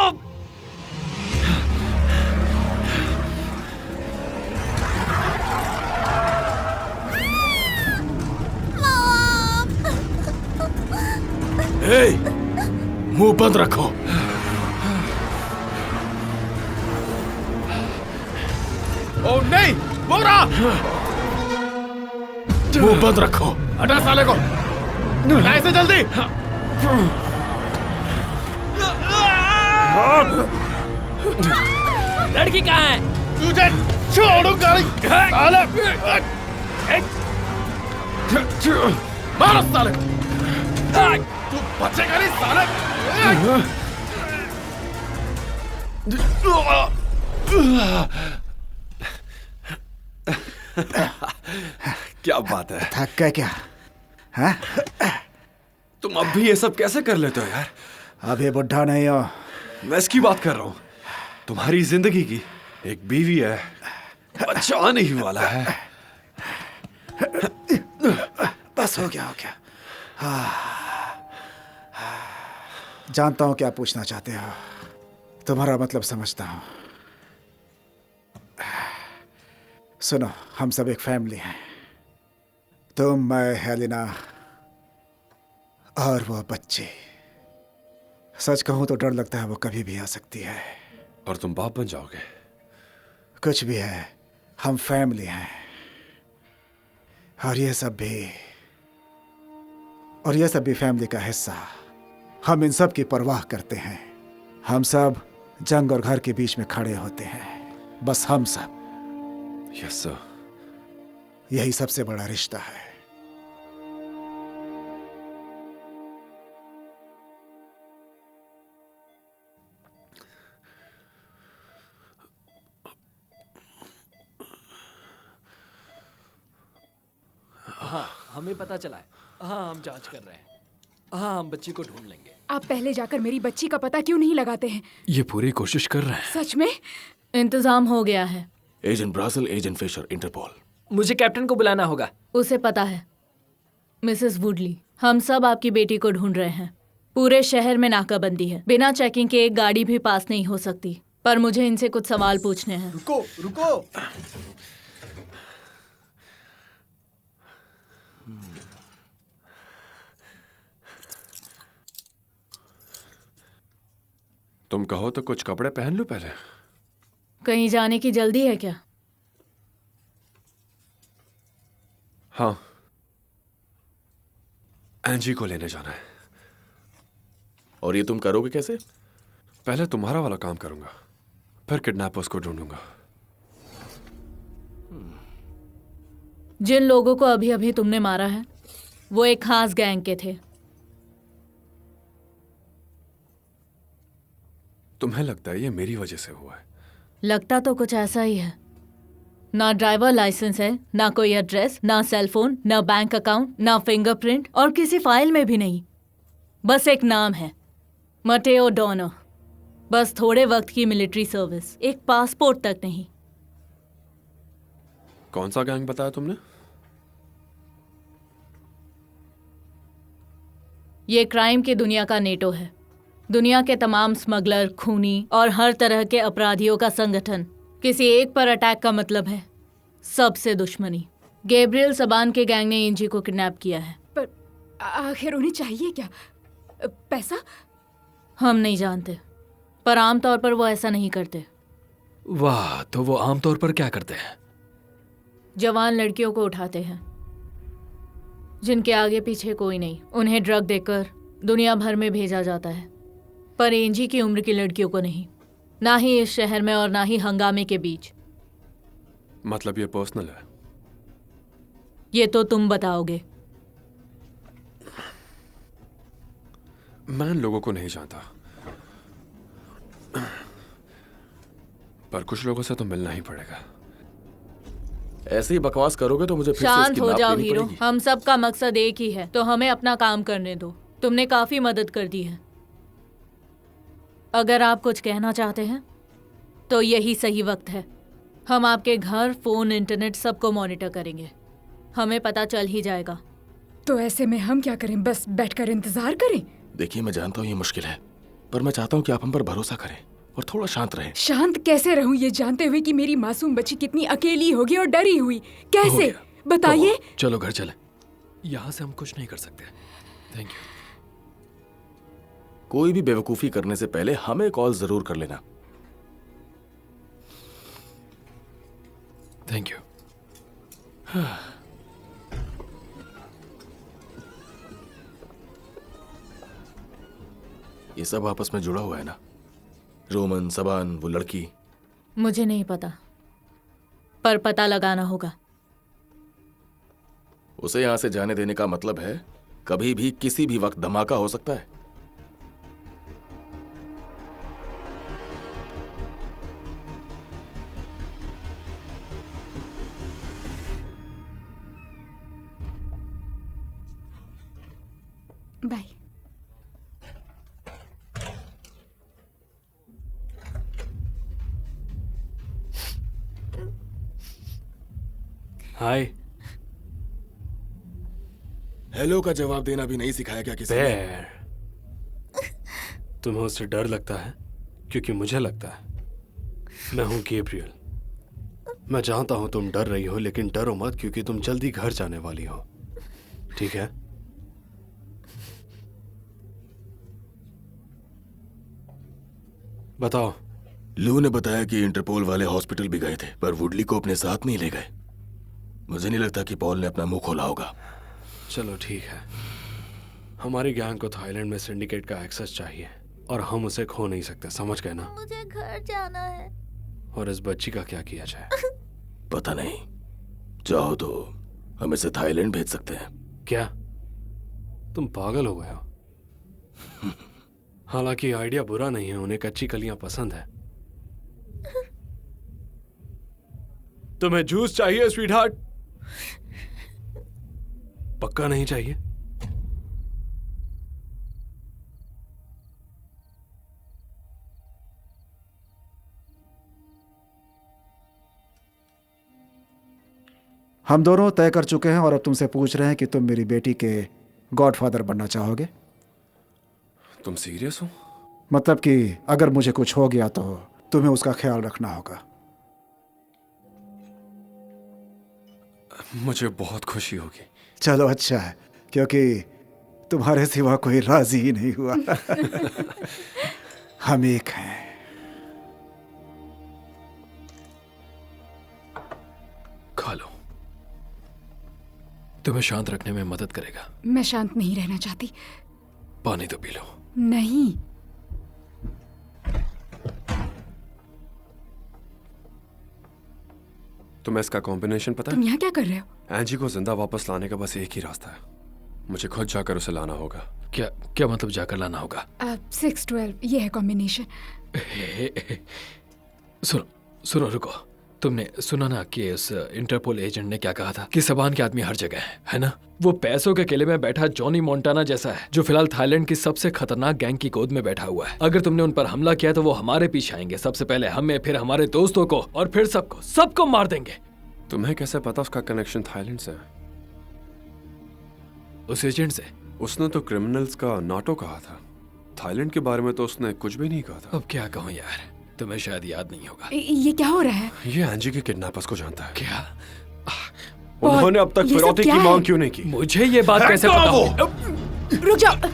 हे, मुंह बंद रखो। ओ नहीं, मोरा! मुंह बंद रखो। हटा साले को। हटा इसे जल्दी। लड़की कहाँ है? तुझे छोड़ूंगा नहीं साले। मारो साले को। तू बचेगा नहीं साले। क्या बात है? थक गए क्या? हाँ? तुम अब भी ये सब कैसे कर लेते हो यार? अभी बुढ़ा नहीं हो। मैं इसकी बात कर रहा हूँ। तुम्हारी जिंदगी की एक बीवी है, बच्चा आने ही वाला है। बस हो गया। जानता हूं क्या पूछना चाहते हो। तुम्हारा मतलब समझता हूं। सुनो, हम सब एक फैमिली हैं। तुम, मैं, हेलेना और वो बच्चे। सच कहूं तो डर लगता है वो कभी भी आ सकती है। और तुम बाप बन जाओगे। कुछ भी है, हम फैमिली हैं। और ये सब भी फैमिली का हिस्सा। हम इन सब की परवाह करते हैं। हम सब जंग और घर के बीच में खड़े होते हैं, बस हम सब। Yes sir. यही सबसे बड़ा रिश्ता है। हाँ, हमें पता चला है। हाँ, हम जांच कर रहे हैं। हाँ, हम बच्ची को ढूंढ लेंगे। आप पहले जाकर मेरी बच्ची का पता क्यों नहीं लगाते हैं? ये पूरी कोशिश कर रहे हैं। सच में? इंतजाम हो गया है। Agent Brazil, agent Fisher, Interpol. मुझे कैप्टन को बुलाना होगा। उसे पता है। मिसेस वुडली, हम सब आपकी बेटी को ढूंढ रहे हैं। पूरे शहर में नाकाबंदी है। बिना चेकिंग के एक गाड़ी भी पास नहीं हो सकती। पर मुझे इनसे कुछ सवाल पूछने हैं। रुको, रुको। तुम कहो तो कुछ कपड़े पहन लो पहले। कहीं जाने की जल्दी है क्या? हाँ, एंजी को लेने जाना है। और ये तुम करोगे कैसे? पहले तुम्हारा वाला काम करूंगा, फिर किडनैपर्स को ढूंढूंगा। जिन लोगों को अभी अभी तुमने मारा है वो एक खास गैंग के थे। तुम्हें लगता है ये मेरी वजह से हुआ है? लगता तो कुछ ऐसा ही है। ना ड्राइवर लाइसेंस है, ना कोई एड्रेस, ना सेल फोन, ना बैंक अकाउंट, ना फिंगरप्रिंट और किसी फाइल में भी नहीं। बस एक नाम है, मटेओ डोनो। बस थोड़े वक्त की मिलिट्री सर्विस, एक पासपोर्ट तक नहीं। कौन सा गैंग बताया तुमने? ये क्राइम की दुनिया का नेटो है। दुनिया के तमाम स्मगलर, खूनी और हर तरह के अपराधियों का संगठन। किसी एक पर अटैक का मतलब है सबसे दुश्मनी। गैब्रियल सबान के गैंग ने एंजी को किडनैप किया है। पर आखिर उन्हें चाहिए क्या? पैसा? हम नहीं जानते, पर आमतौर पर वो ऐसा नहीं करते। वाह, तो वो आमतौर पर क्या करते हैं? जवान लड़कियों को उठाते हैं जिनके आगे पीछे कोई नहीं। उन्हें ड्रग देकर दुनिया भर में भेजा जाता है, पर एंजी की उम्र की लड़कियों को नहीं। ना ही इस शहर में और ना ही हंगामे के बीच। मतलब ये पर्सनल है? ये तो तुम बताओगे। मैं इन लोगों को नहीं जानता, पर कुछ लोगों से तो मिलना ही पड़ेगा। ऐसे ही बकवास करोगे तो मुझे फिर से शांत इसकी हो नाप जाओ लेनी हीरो। पड़ेगी। हम सब का मकसद एक ही है, तो हमें अपना काम करने दो। तुमने काफी मदद कर दी है। अगर आप कुछ कहना चाहते हैं तो यही सही वक्त है। हम आपके घर, फोन, इंटरनेट सबको मॉनिटर करेंगे। हमें पता चल ही जाएगा। तो ऐसे में हम क्या करें? बस बैठकर इंतजार करें? देखिए, मैं जानता हूँ ये मुश्किल है, पर मैं चाहता हूँ कि आप हम पर भरोसा करें और थोड़ा शांत रहें। शांत कैसे रहूं ये जानते हुए कि मेरी मासूम बच्ची कितनी अकेली होगी और डरी हुई? कैसे बताइए? चलो घर चले। यहाँ से हम कुछ नहीं कर सकते। Thank you. कोई भी बेवकूफी करने से पहले हमें कॉल जरूर कर लेना। Thank you. ये सब आपस में जुड़ा हुआ है ना? रोमन, सबान, वो लड़की। मुझे नहीं पता, पर पता लगाना होगा। उसे यहां से जाने देने का मतलब है कभी भी किसी भी वक्त धमाका हो सकता है। बाय। हाय। हेलो का जवाब देना भी नहीं सिखाया क्या किसी ने? बेर, तुम्हें उससे डर लगता है क्योंकि मुझे लगता है। मैं हूं गैब्रियल। मैं जानता हूं तुम डर रही हो, लेकिन डरो मत क्योंकि तुम जल्दी घर जाने वाली हो, ठीक है? बताओ। लू ने बताया कि इंटरपोल वाले हॉस्पिटल भी गए थे, पर वुडली को अपने साथ नहीं ले गए। मुझे नहीं लगता कि पॉल ने अपना मुंह खोला होगा। चलो ठीक है, हमारी गैंग को थाईलैंड में सिंडिकेट का एक्सेस चाहिए और हम उसे खो नहीं सकते, समझ गए ना? मुझे घर जाना है। और इस बच्ची का क्या किया जाए? पता नहीं, चाहो तो हम इसे थाईलैंड भेज सकते हैं। क्या तुम पागल हो गए हो? हालांकि आइडिया बुरा नहीं है, उन्हें कच्ची कलियां पसंद है। तुम्हें जूस चाहिए स्वीटहार्ट? पक्का नहीं चाहिए? हम दोनों तय कर चुके हैं और अब तुमसे पूछ रहे हैं कि तुम मेरी बेटी के गॉडफादर बनना चाहोगे? तुम सीरियस हो? मतलब कि अगर मुझे कुछ हो गया तो तुम्हें उसका ख्याल रखना होगा। मुझे बहुत खुशी होगी। चलो अच्छा है, क्योंकि तुम्हारे सिवा कोई राजी ही नहीं हुआ। हम एक हैं। खा लो, तुम्हें शांत रखने में मदद करेगा। मैं शांत नहीं रहना चाहती। पानी तो पी लो। नहीं। तुम्हें इसका कॉम्बिनेशन पता तुम है? यहाँ क्या कर रहे हो? एंजी को जिंदा वापस लाने का बस एक ही रास्ता है, मुझे खुद जाकर उसे लाना होगा। क्या क्या मतलब जाकर लाना होगा? 6-12 ये है कॉम्बिनेशन। सुनो सुनो, रुको। तुमने सुना ना कि उस इंटरपोल एजेंट ने क्या कहा था कि सबान के आदमी हर जगह है ना? वो पैसों के किले में बैठा जॉनी मोंटाना जैसा है, जो फिलहाल थाईलैंड की सबसे खतरनाक गैंग की गोद में बैठा हुआ है। अगर तुमने उन पर हमला किया तो वो हमारे पीछे आएंगे, सबसे पहले हमें, फिर हमारे दोस्तों को और फिर सबको मार देंगे। तुम्हें कैसे पता उसका कनेक्शन थाईलैंड से है? उस एजेंट से? उसने तो क्रिमिनल्स का नाटो कहा था, थाईलैंड के बारे में तो उसने कुछ भी नहीं कहा था। अब क्या कहूँ यार, तुम्हें शायद याद नहीं होगा। ये क्या हो रहा है? ये एंजी के किडनैपर्स को जानता है। क्या? उन्होंने अब तक फिरौती की मांग क्यों नहीं की? मुझे ये बात कैसे पता होगी? रुक जाओ, बस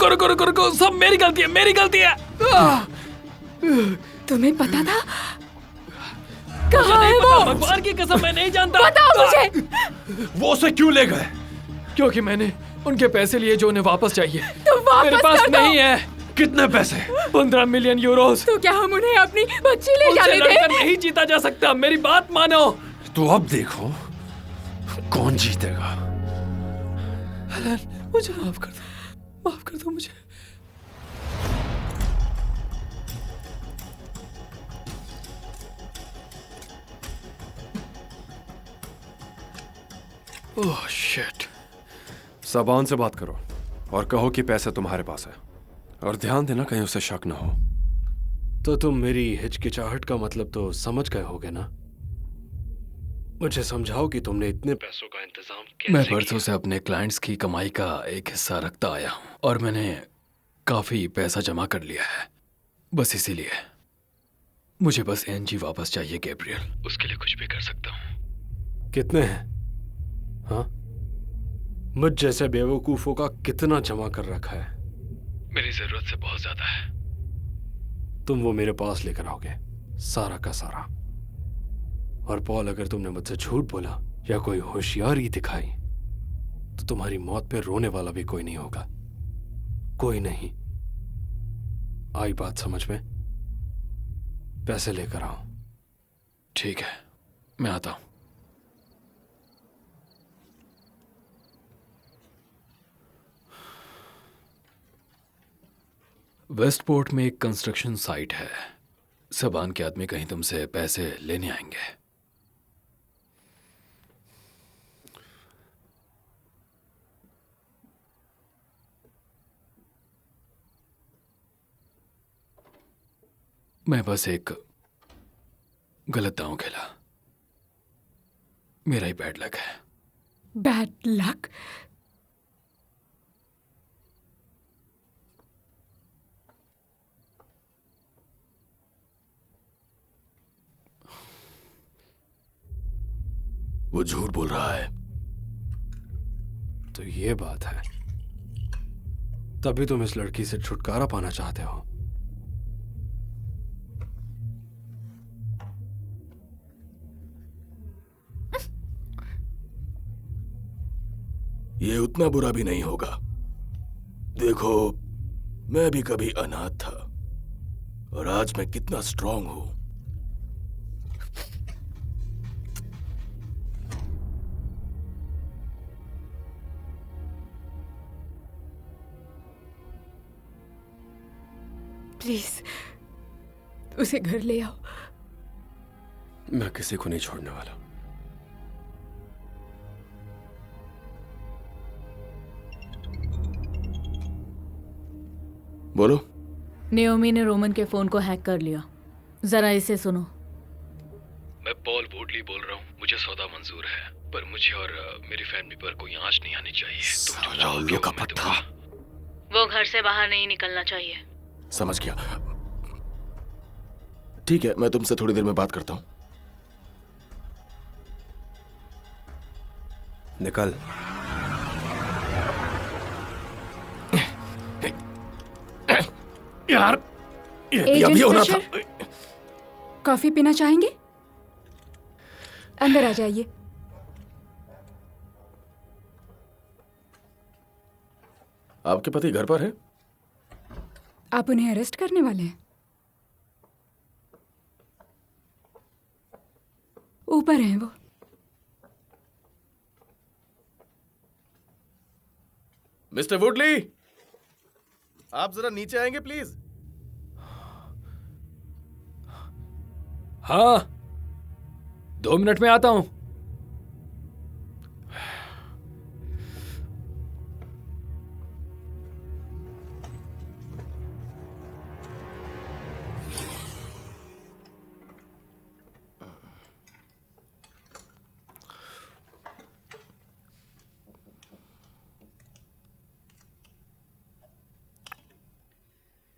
करो। रुको, सब मेरी गलती है। तुम्हें पता था? कहाँ है वो? भगवान की कसम मैं नहीं जानता। बताओ मुझे। वो उसे क्यों ले गए? क्योंकि मैंने उनके पैसे लिए जो उन्हें वापस चाहिए। तो वापस मेरे पास कर दो। नहीं है। कितने पैसे? 15 मिलियन यूरोस। तो क्या हम उन्हें अपनी बच्ची ले उनसे जाने लड़कर दें? नहीं जीता जा सकता, मेरी बात मानो। तो अब देखो कौन जीतेगा। हेलन, मुझे माफ कर दो मुझे। Oh shit. सबान से बात करो और कहो कि पैसे तुम्हारे पास है, और ध्यान देना कहीं उसे शक ना हो। तो तुम मेरी हिचकिचाहट का मतलब तो समझ गए होगे ना? मुझे समझाओ कि तुमने इतने पैसों का इंतजाम कैसे मैं किया? बरसों से अपने क्लाइंट्स की कमाई का एक हिस्सा रखता आया हूँ और मैंने काफी पैसा जमा कर लिया है। बस इसीलिए मुझे बस एनजी वापस चाहिए गैब्रियल, उसके लिए कुछ भी कर सकता हूँ। कितने हैं? हाँ, मुझ जैसे बेवकूफों का कितना जमा कर रखा है? मेरी जरूरत से बहुत ज्यादा है। तुम वो मेरे पास लेकर आओगे, सारा का सारा। और पॉल, अगर तुमने मुझसे झूठ बोला या कोई होशियारी दिखाई तो तुम्हारी मौत पे रोने वाला भी कोई नहीं होगा। कोई नहीं। आई बात समझ में? पैसे लेकर आओ। ठीक है, मैं आता हूं। वेस्टपोर्ट में एक कंस्ट्रक्शन साइट है। सबान के आदमी कहीं तुमसे पैसे लेने आएंगे। मैं बस एक गलत दांव खेला। मेरा ही बैड लक है। Bad luck? वो झूठ बोल रहा है। तो ये बात है, तभी तुम इस लड़की से छुटकारा पाना चाहते हो। ये उतना बुरा भी नहीं होगा। देखो, मैं भी कभी अनाथ था और आज मैं कितना स्ट्रांग हूं। प्लीज उसे घर ले आओ। मैं किसी को नहीं छोड़ने वाला। बोलो। नेओमी ने रोमन के फोन को हैक कर लिया। जरा इसे सुनो। मैं पॉल वुडली बोल रहा हूँ। मुझे सौदा मंजूर है, पर मुझे और मेरी फैमिली पर कोई आंच नहीं आनी चाहिए। तुम जो चाहोगे का पत्ता। वो घर से बाहर नहीं निकलना चाहिए। समझ गया। ठीक है, मैं तुमसे थोड़ी देर में बात करता हूँ। निकल। यार, ये एजेंट अभी होना था। फिशर, कॉफी पीना चाहेंगे? अंदर आ जाइए। आपके पति घर पर है? आप उन्हें अरेस्ट करने वाले हैं? ऊपर हैं वो। मिस्टर वुडली, आप जरा नीचे आएंगे प्लीज। हाँ, 2 मिनट में आता हूं।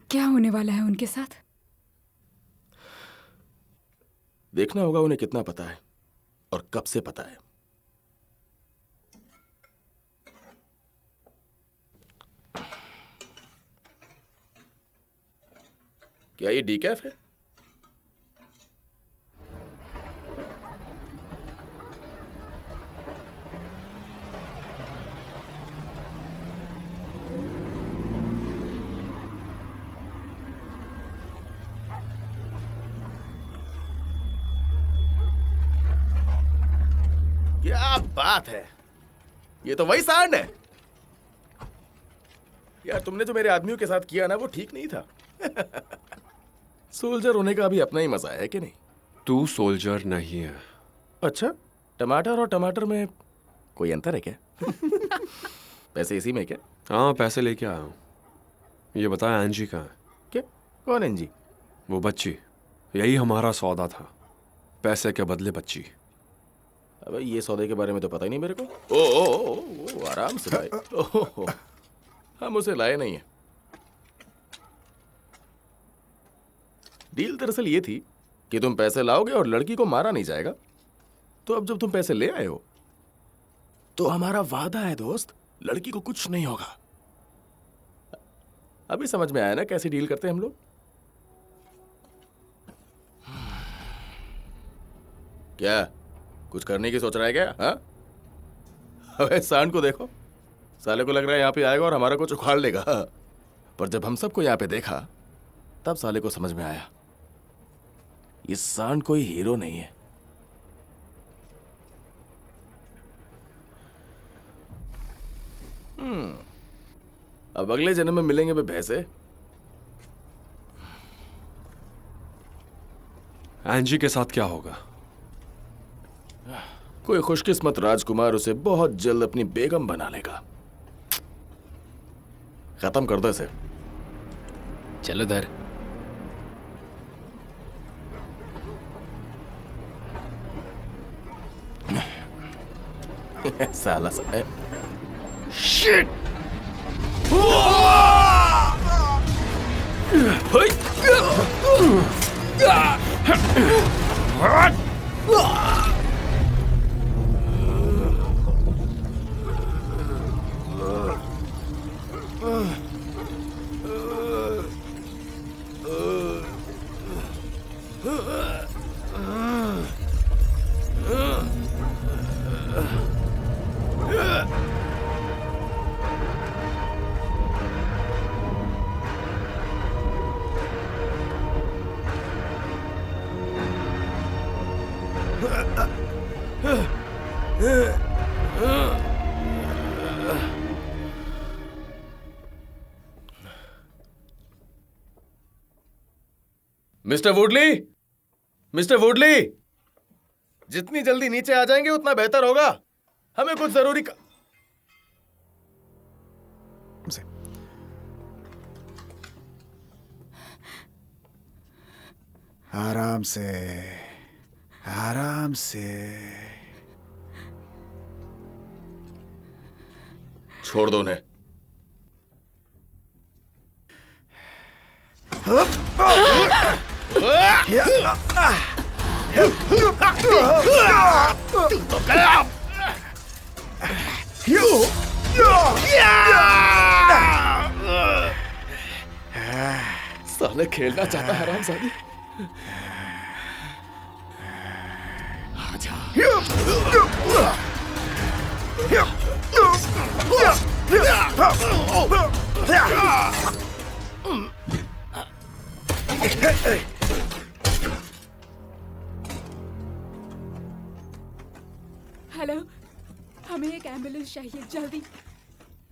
क्या होने वाला है उनके साथ? देखना होगा उन्हें कितना पता है और कब से पता है। क्या ये डीकैफ है? क्या बात है, ये तो वही सांड है। यार, तुमने जो मेरे आदमियों के साथ किया ना, वो ठीक नहीं था। सोल्जर होने का भी अपना ही मजा है कि नहीं? तू सोल्जर नहीं है। अच्छा, टमाटर और टमाटर में कोई अंतर है क्या? पैसे इसी में क्या? हाँ, पैसे लेके आया हूँ। ये बताया एंजी कहाँ है? क्या? कौन एंजी? वो बच्ची। यही हमारा सौदा था, पैसे के बदले बच्ची। अबे, ये सौदे के बारे में तो पता ही नहीं मेरे को। ओ, आराम से भाई। ओह, हम उसे लाए नहीं है। डील दरअसल ये थी कि तुम पैसे लाओगे और लड़की को मारा नहीं जाएगा। तो अब जब तुम पैसे ले आए हो, तो हमारा वादा है दोस्त, लड़की को कुछ नहीं होगा। अभी समझ में आया ना कैसे डील करते हैं हम लोग? क्या कुछ करने की सोच रहा है क्या? हाँ, अबे सांड को देखो, साले को लग रहा है यहाँ पे आएगा और हमारा कुछ उखाड़ लेगा। पर जब हम सबको यहाँ पे देखा, तब साले को समझ में आया ये सांड कोई हीरो नहीं है। अब अगले जन्म में मिलेंगे बे भैंसे। एंजी के साथ क्या होगा? कोई खुशकिस्मत राजकुमार उसे बहुत जल्द अपनी बेगम बना लेगा। खत्म कर दो इसे। चलो धर। साला सा शिट। मिस्टर वुडली, मिस्टर वुडली, जितनी जल्दी नीचे आ जाएंगे उतना बेहतर होगा। हमें कुछ जरूरी आराम से, आराम से। छोड़ दो उन्हें। साले खेलना चाहता है हरामजादी। आजा। हेलो, हमें एक एम्बुलेंस चाहिए जल्दी।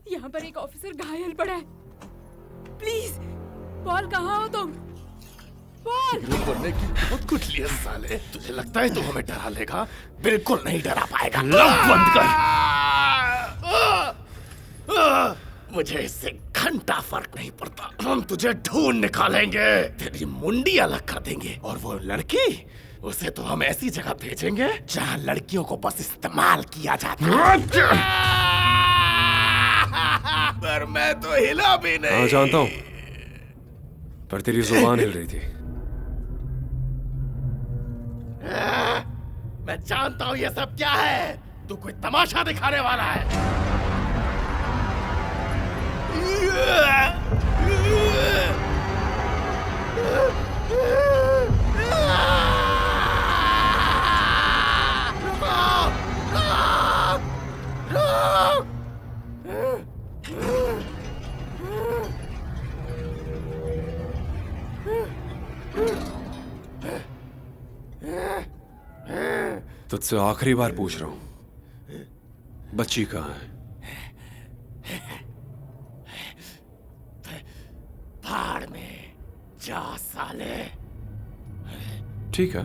यहाँ पर एक ऑफिसर घायल पड़ा है। प्लीज, पॉल कहाँ हो तुम? पॉल! हीरो बनने की बहुत कुछ लिया साले। तुझे लगता है तू हमें डरा लेगा? बिल्कुल नहीं डरा पाएगा। लव बंद कर। मुझे इससे घंटा फर्क नहीं पड़ता। हम तुझे ढूंढ निकालेंगे, तेरी मुंडी अलग कर देंगे। और वो लड़की, उसे तो हम ऐसी जगह भेजेंगे जहां लड़कियों को बस इस्तेमाल किया जाता है। पर मैं तो हिला भी नहीं। हाँ जानता हूं, पर तेरी जुबान हिल रही थी। मैं जानता हूं ये सब क्या है। तू कोई तमाशा दिखाने वाला है। तुझसे आखिरी बार पूछ रहा हूं, बच्ची कहाँ है? भाड़ में जा साले। ठीक है।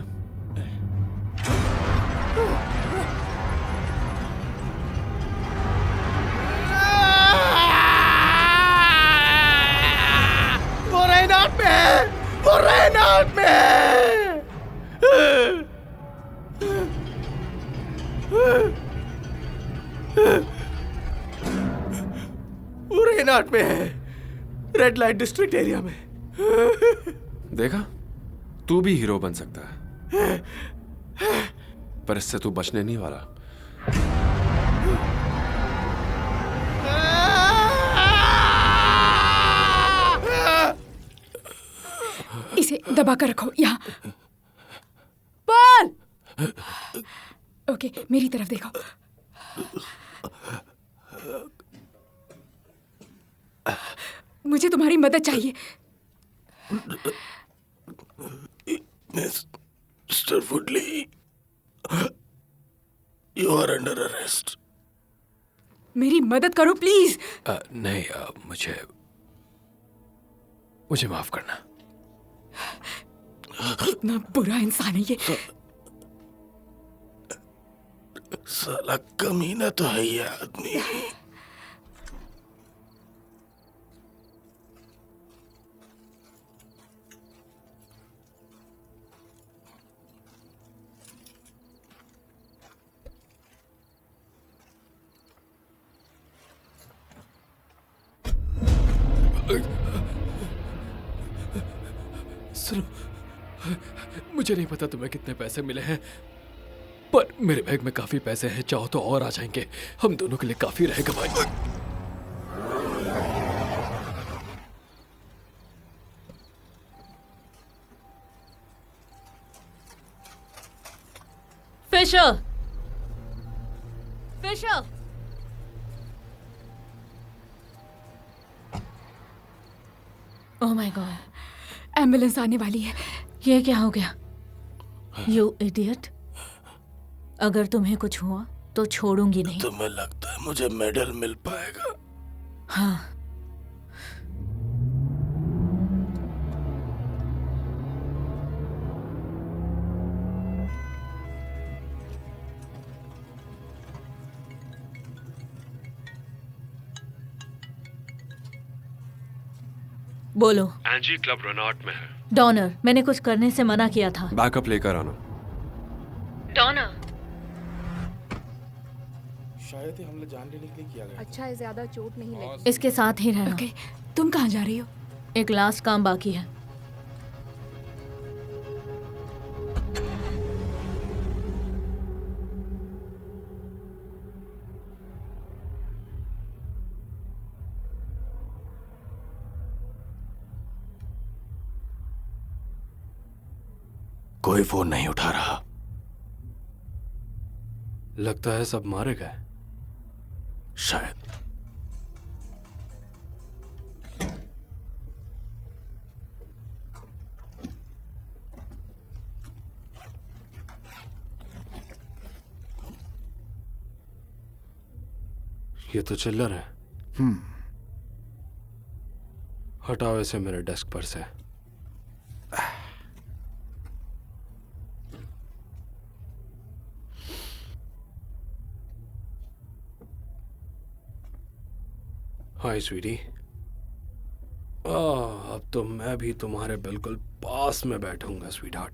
वो रेनाट में है, वो रेनाट में है। वो रेनाट में है, रेड लाइट डिस्ट्रिक्ट एरिया में। देखा, तू भी हीरो बन सकता है, पर इससे तू बचने नहीं वाला। इसे दबा कर रखो यहाँ। पॉल! ओके, मेरी तरफ देखो। मुझे तुम्हारी मदद चाहिए। Mister Woodley, you are under arrest. मेरी मदद करो प्लीज। नहीं, मुझे माफ करना। कितना बुरा इंसान है ये। साला कमीना तो है ये आदमी। सुनो, मुझे नहीं पता तुम्हें कितने पैसे मिले हैं, पर मेरे बैग में काफी पैसे हैं। चाहो तो और आ जाएंगे, हम दोनों के लिए काफी रहेगा भाई। Fisher, Fisher, oh my God, ambulance आने वाली है। ये क्या हो गया? यू इडियट, अगर तुम्हें कुछ हुआ तो छोड़ूंगी नहीं। तुम्हें लगता है मुझे मेडल मिल पाएगा? हाँ, बोलो। एंजी क्लब रेनॉर्ट में है। डॉनर, मैंने कुछ करने से मना किया था। बैकअप लेकर आना। डॉनर, शायद ही हमने जान लेने के लिए किया गया। अच्छा है, ज्यादा चोट नहीं लगी। इसके साथ ही रहना। ओके, तुम कहाँ जा रही हो? एक लास्ट काम बाकी है। कोई फोन नहीं उठा रहा। लगता है सब मारे गए। शायद। ये तो चिल्लर है। हटाओ इसे मेरे डेस्क पर से। हाय स्वीटी। अब तो मैं भी तुम्हारे बिल्कुल पास में बैठूंगा स्वीटहार्ट।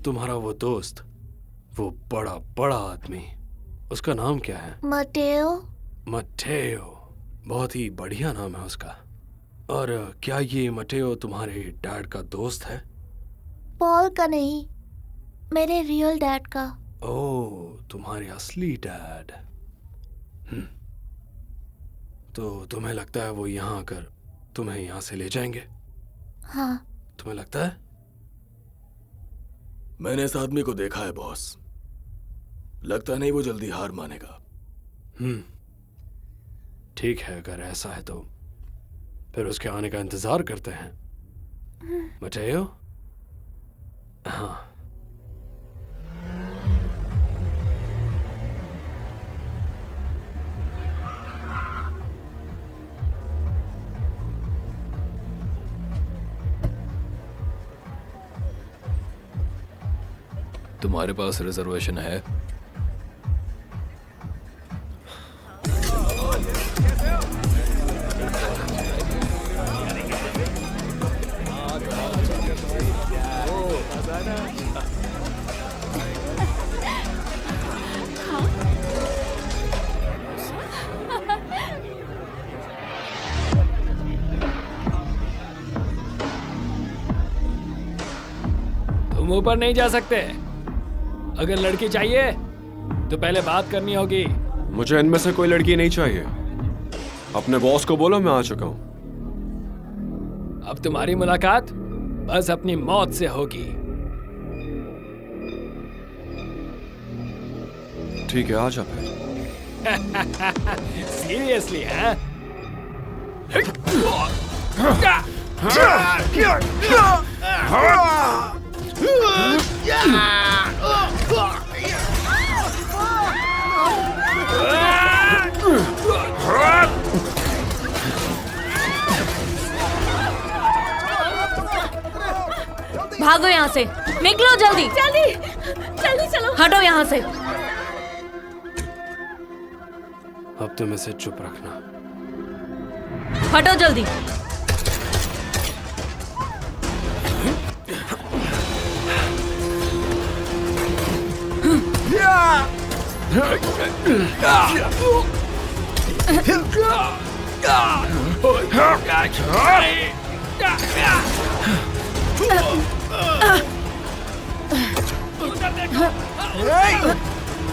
तुम्हारा वो दोस्त, वो बड़ा बड़ा आदमी, उसका नाम क्या है? मटेओ। मटेओ, बहुत ही बढ़िया नाम है उसका। और क्या ये मटेओ तुम्हारे डैड का दोस्त है? पॉल का नहीं, मेरे रियल डैड का। ओह, तुम्हारे असली डैड। तो तुम्हें लगता है वो यहाँ आकर तुम्हें यहाँ से ले जाएंगे? हाँ। तुम्हें लगता है? मैंने इस आदमी को देखा है बॉस। लगता नहीं वो जल्दी हार मानेगा। ठीक है, अगर ऐसा है तो फिर उसके आने का इंतजार करते हैं। मटेओ? हाँ। तुम्हारे पास रिजर्वेशन है? तुम ऊपर नहीं जा सकते। अगर लड़की चाहिए तो पहले बात करनी होगी। मुझे इनमें से कोई लड़की नहीं चाहिए। अपने बॉस को बोलो मैं आ चुका हूं। अब तुम्हारी मुलाकात बस अपनी मौत से होगी। ठीक है, आ जा फिर। सीरियसली है? भागो यहाँ से, निकलो जल्दी जल्दी जल्दी चलो, हटो यहाँ से। अब तुम इसे चुप रखना। हटो जल्दी।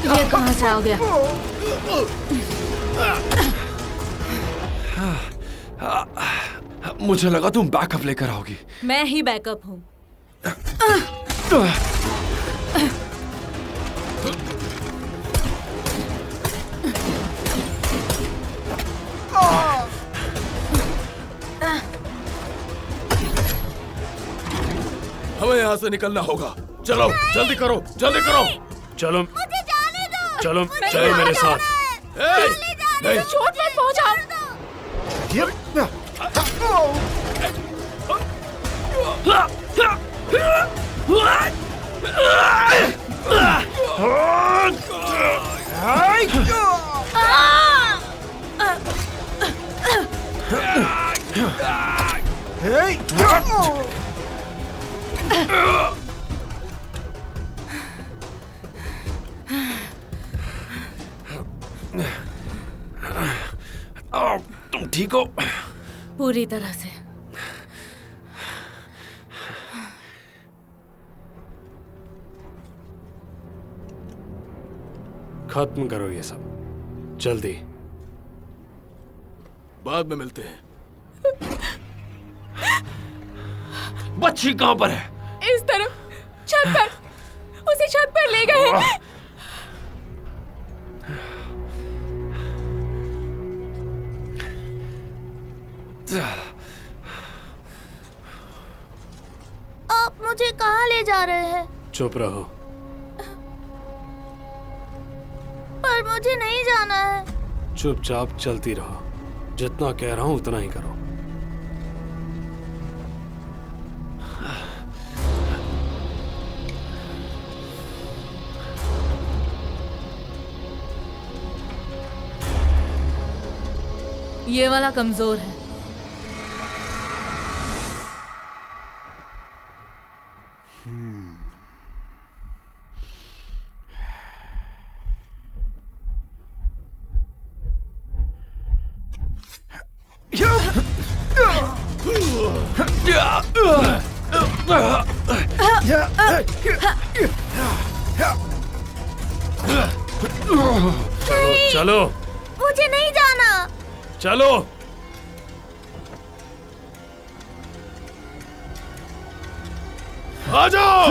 ये कहाँ से आ गया? मुझे लगा तुम बैकअप लेकर आओगी। मैं ही बैकअप हूँ। हमें यहाँ से निकलना होगा। चलो जल्दी करो, जल्दी करो। चलो मुझे जाने दो। चलो चलो मेरे साथ। नहीं, चोट मत पहुंचाओ। तुम ठीक हो? पूरी तरह से। खत्म करो ये सब जल्दी। बाद में मिलते हैं। बच्ची कहाँ पर है? इस तरफ, छत पर। उसे छत पर ले गए हैं। आप मुझे कहाँ ले जा रहे हैं? चुप रहो। पर मुझे नहीं जाना है। चुपचाप चलती रहो। जितना कह रहा हूं उतना ही करो। ये वाला कमजोर है। चलो मुझे नहीं जाना। चलो। आ जाओ।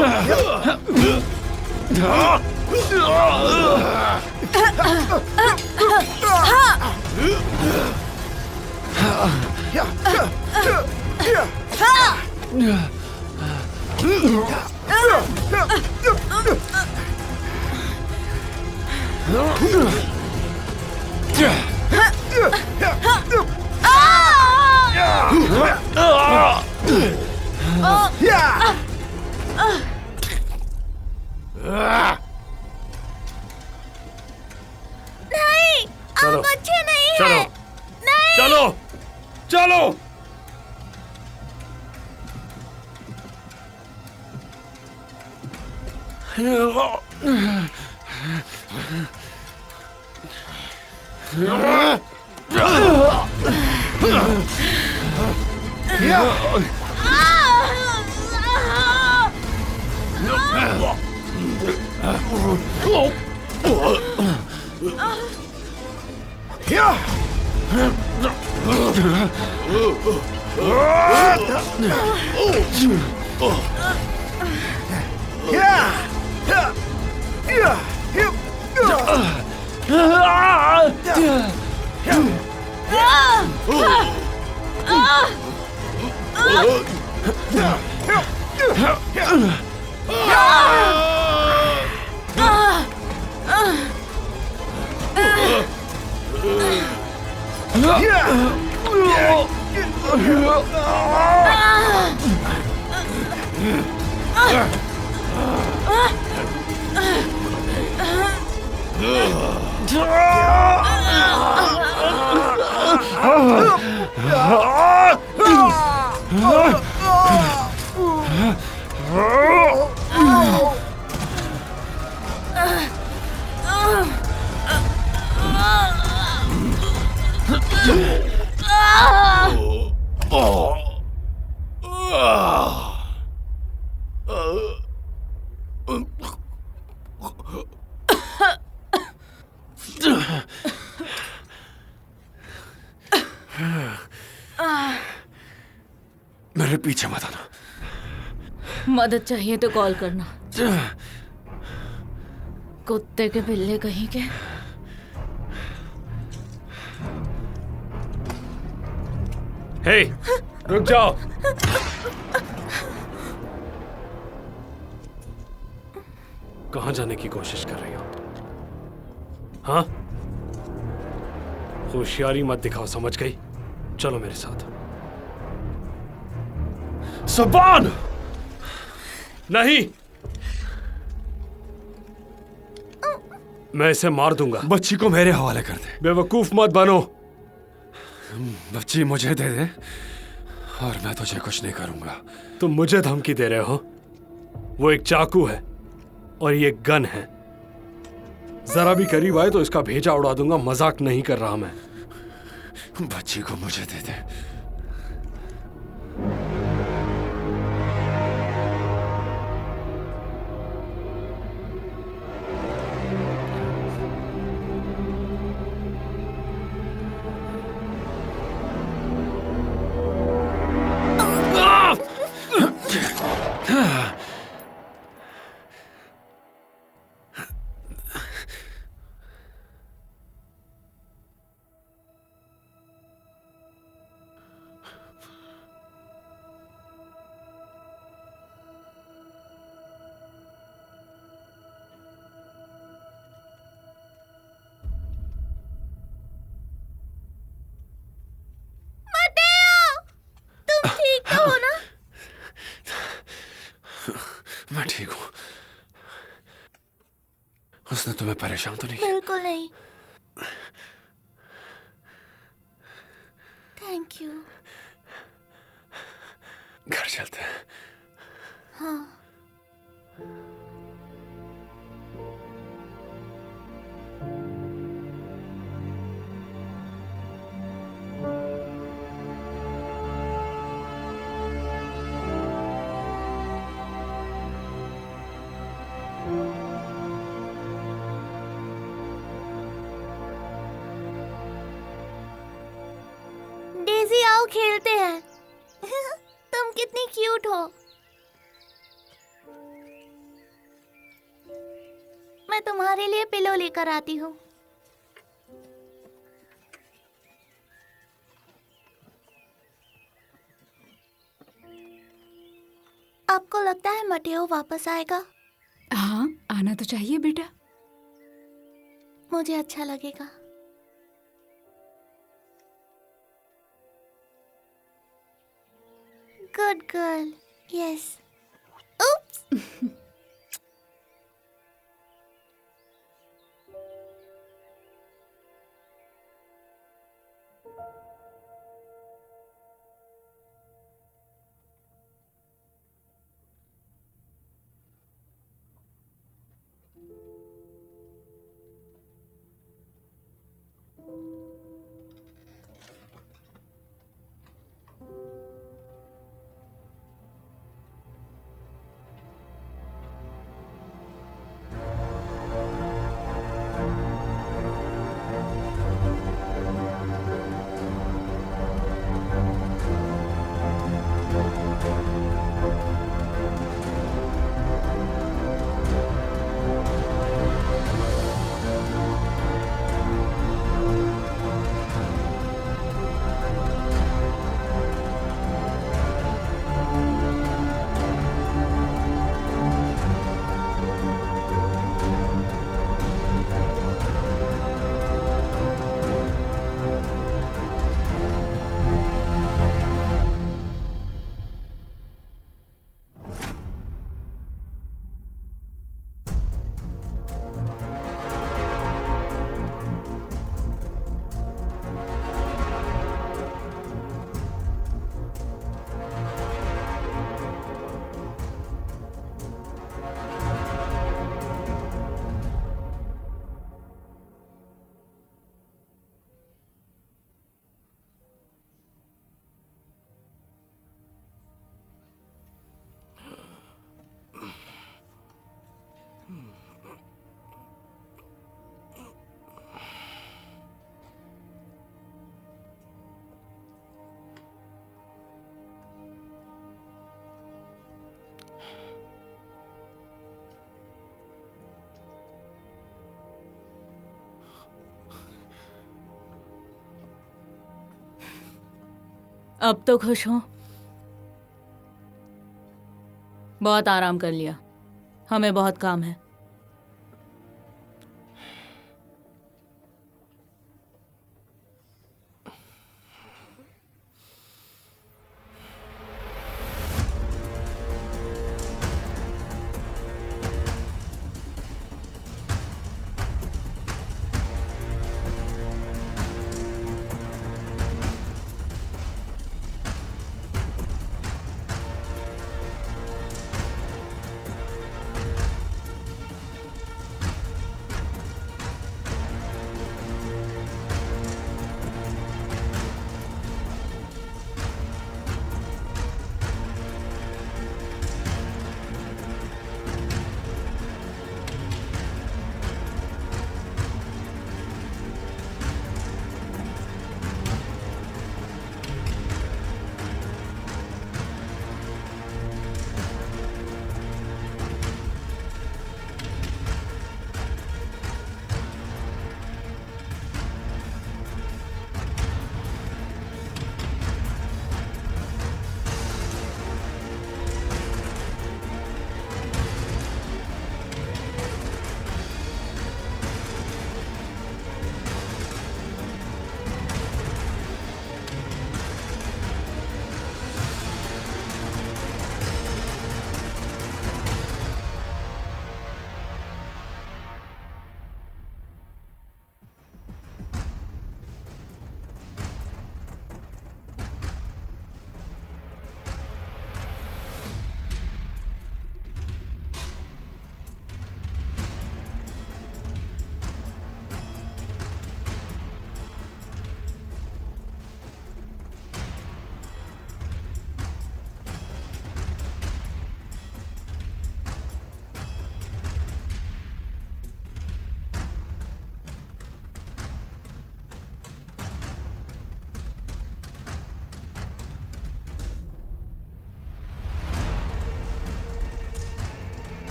नहीं, चलो। आप अच्छे नहीं चलो। हैं। नहीं। चलो चलो। मेरे पीछे मत आना। मदद चाहिए तो कॉल करना। कुत्ते के पिल्ले कहीं के। हे, रुक जाओ। कहां जाने की कोशिश कर रही हो? हाँ, होशियारी मत दिखाओ, समझ गई? चलो मेरे साथ। सबान! नहीं, मैं इसे मार दूंगा। बच्ची को मेरे हवाले कर दे। बेवकूफ मत बनो। बच्ची मुझे दे दे और मैं तुझे कुछ नहीं करूंगा। तुम मुझे धमकी दे रहे हो? वो एक चाकू है और ये गन है। जरा भी करीब आए तो इसका भेजा उड़ा दूंगा। मजाक नहीं कर रहा मैं। बच्ची को मुझे दे दे। मैं ठीक हूँ। उसने तुम्हें परेशान तो नहीं किया? बिल्कुल नहीं। Thank you. घर चलते हैं। हाँ। डेज़ी आओ खेलते हैं। तुम कितनी क्यूट हो। मैं तुम्हारे लिए पिलो लेकर आती हूँ। आपको लगता है मटेओ वापस आएगा? हाँ, आना तो चाहिए बेटा। मुझे अच्छा लगेगा। Good girl. Yes. Oops. अब तो खुश हो? बहुत आराम कर लिया। हमें बहुत काम है।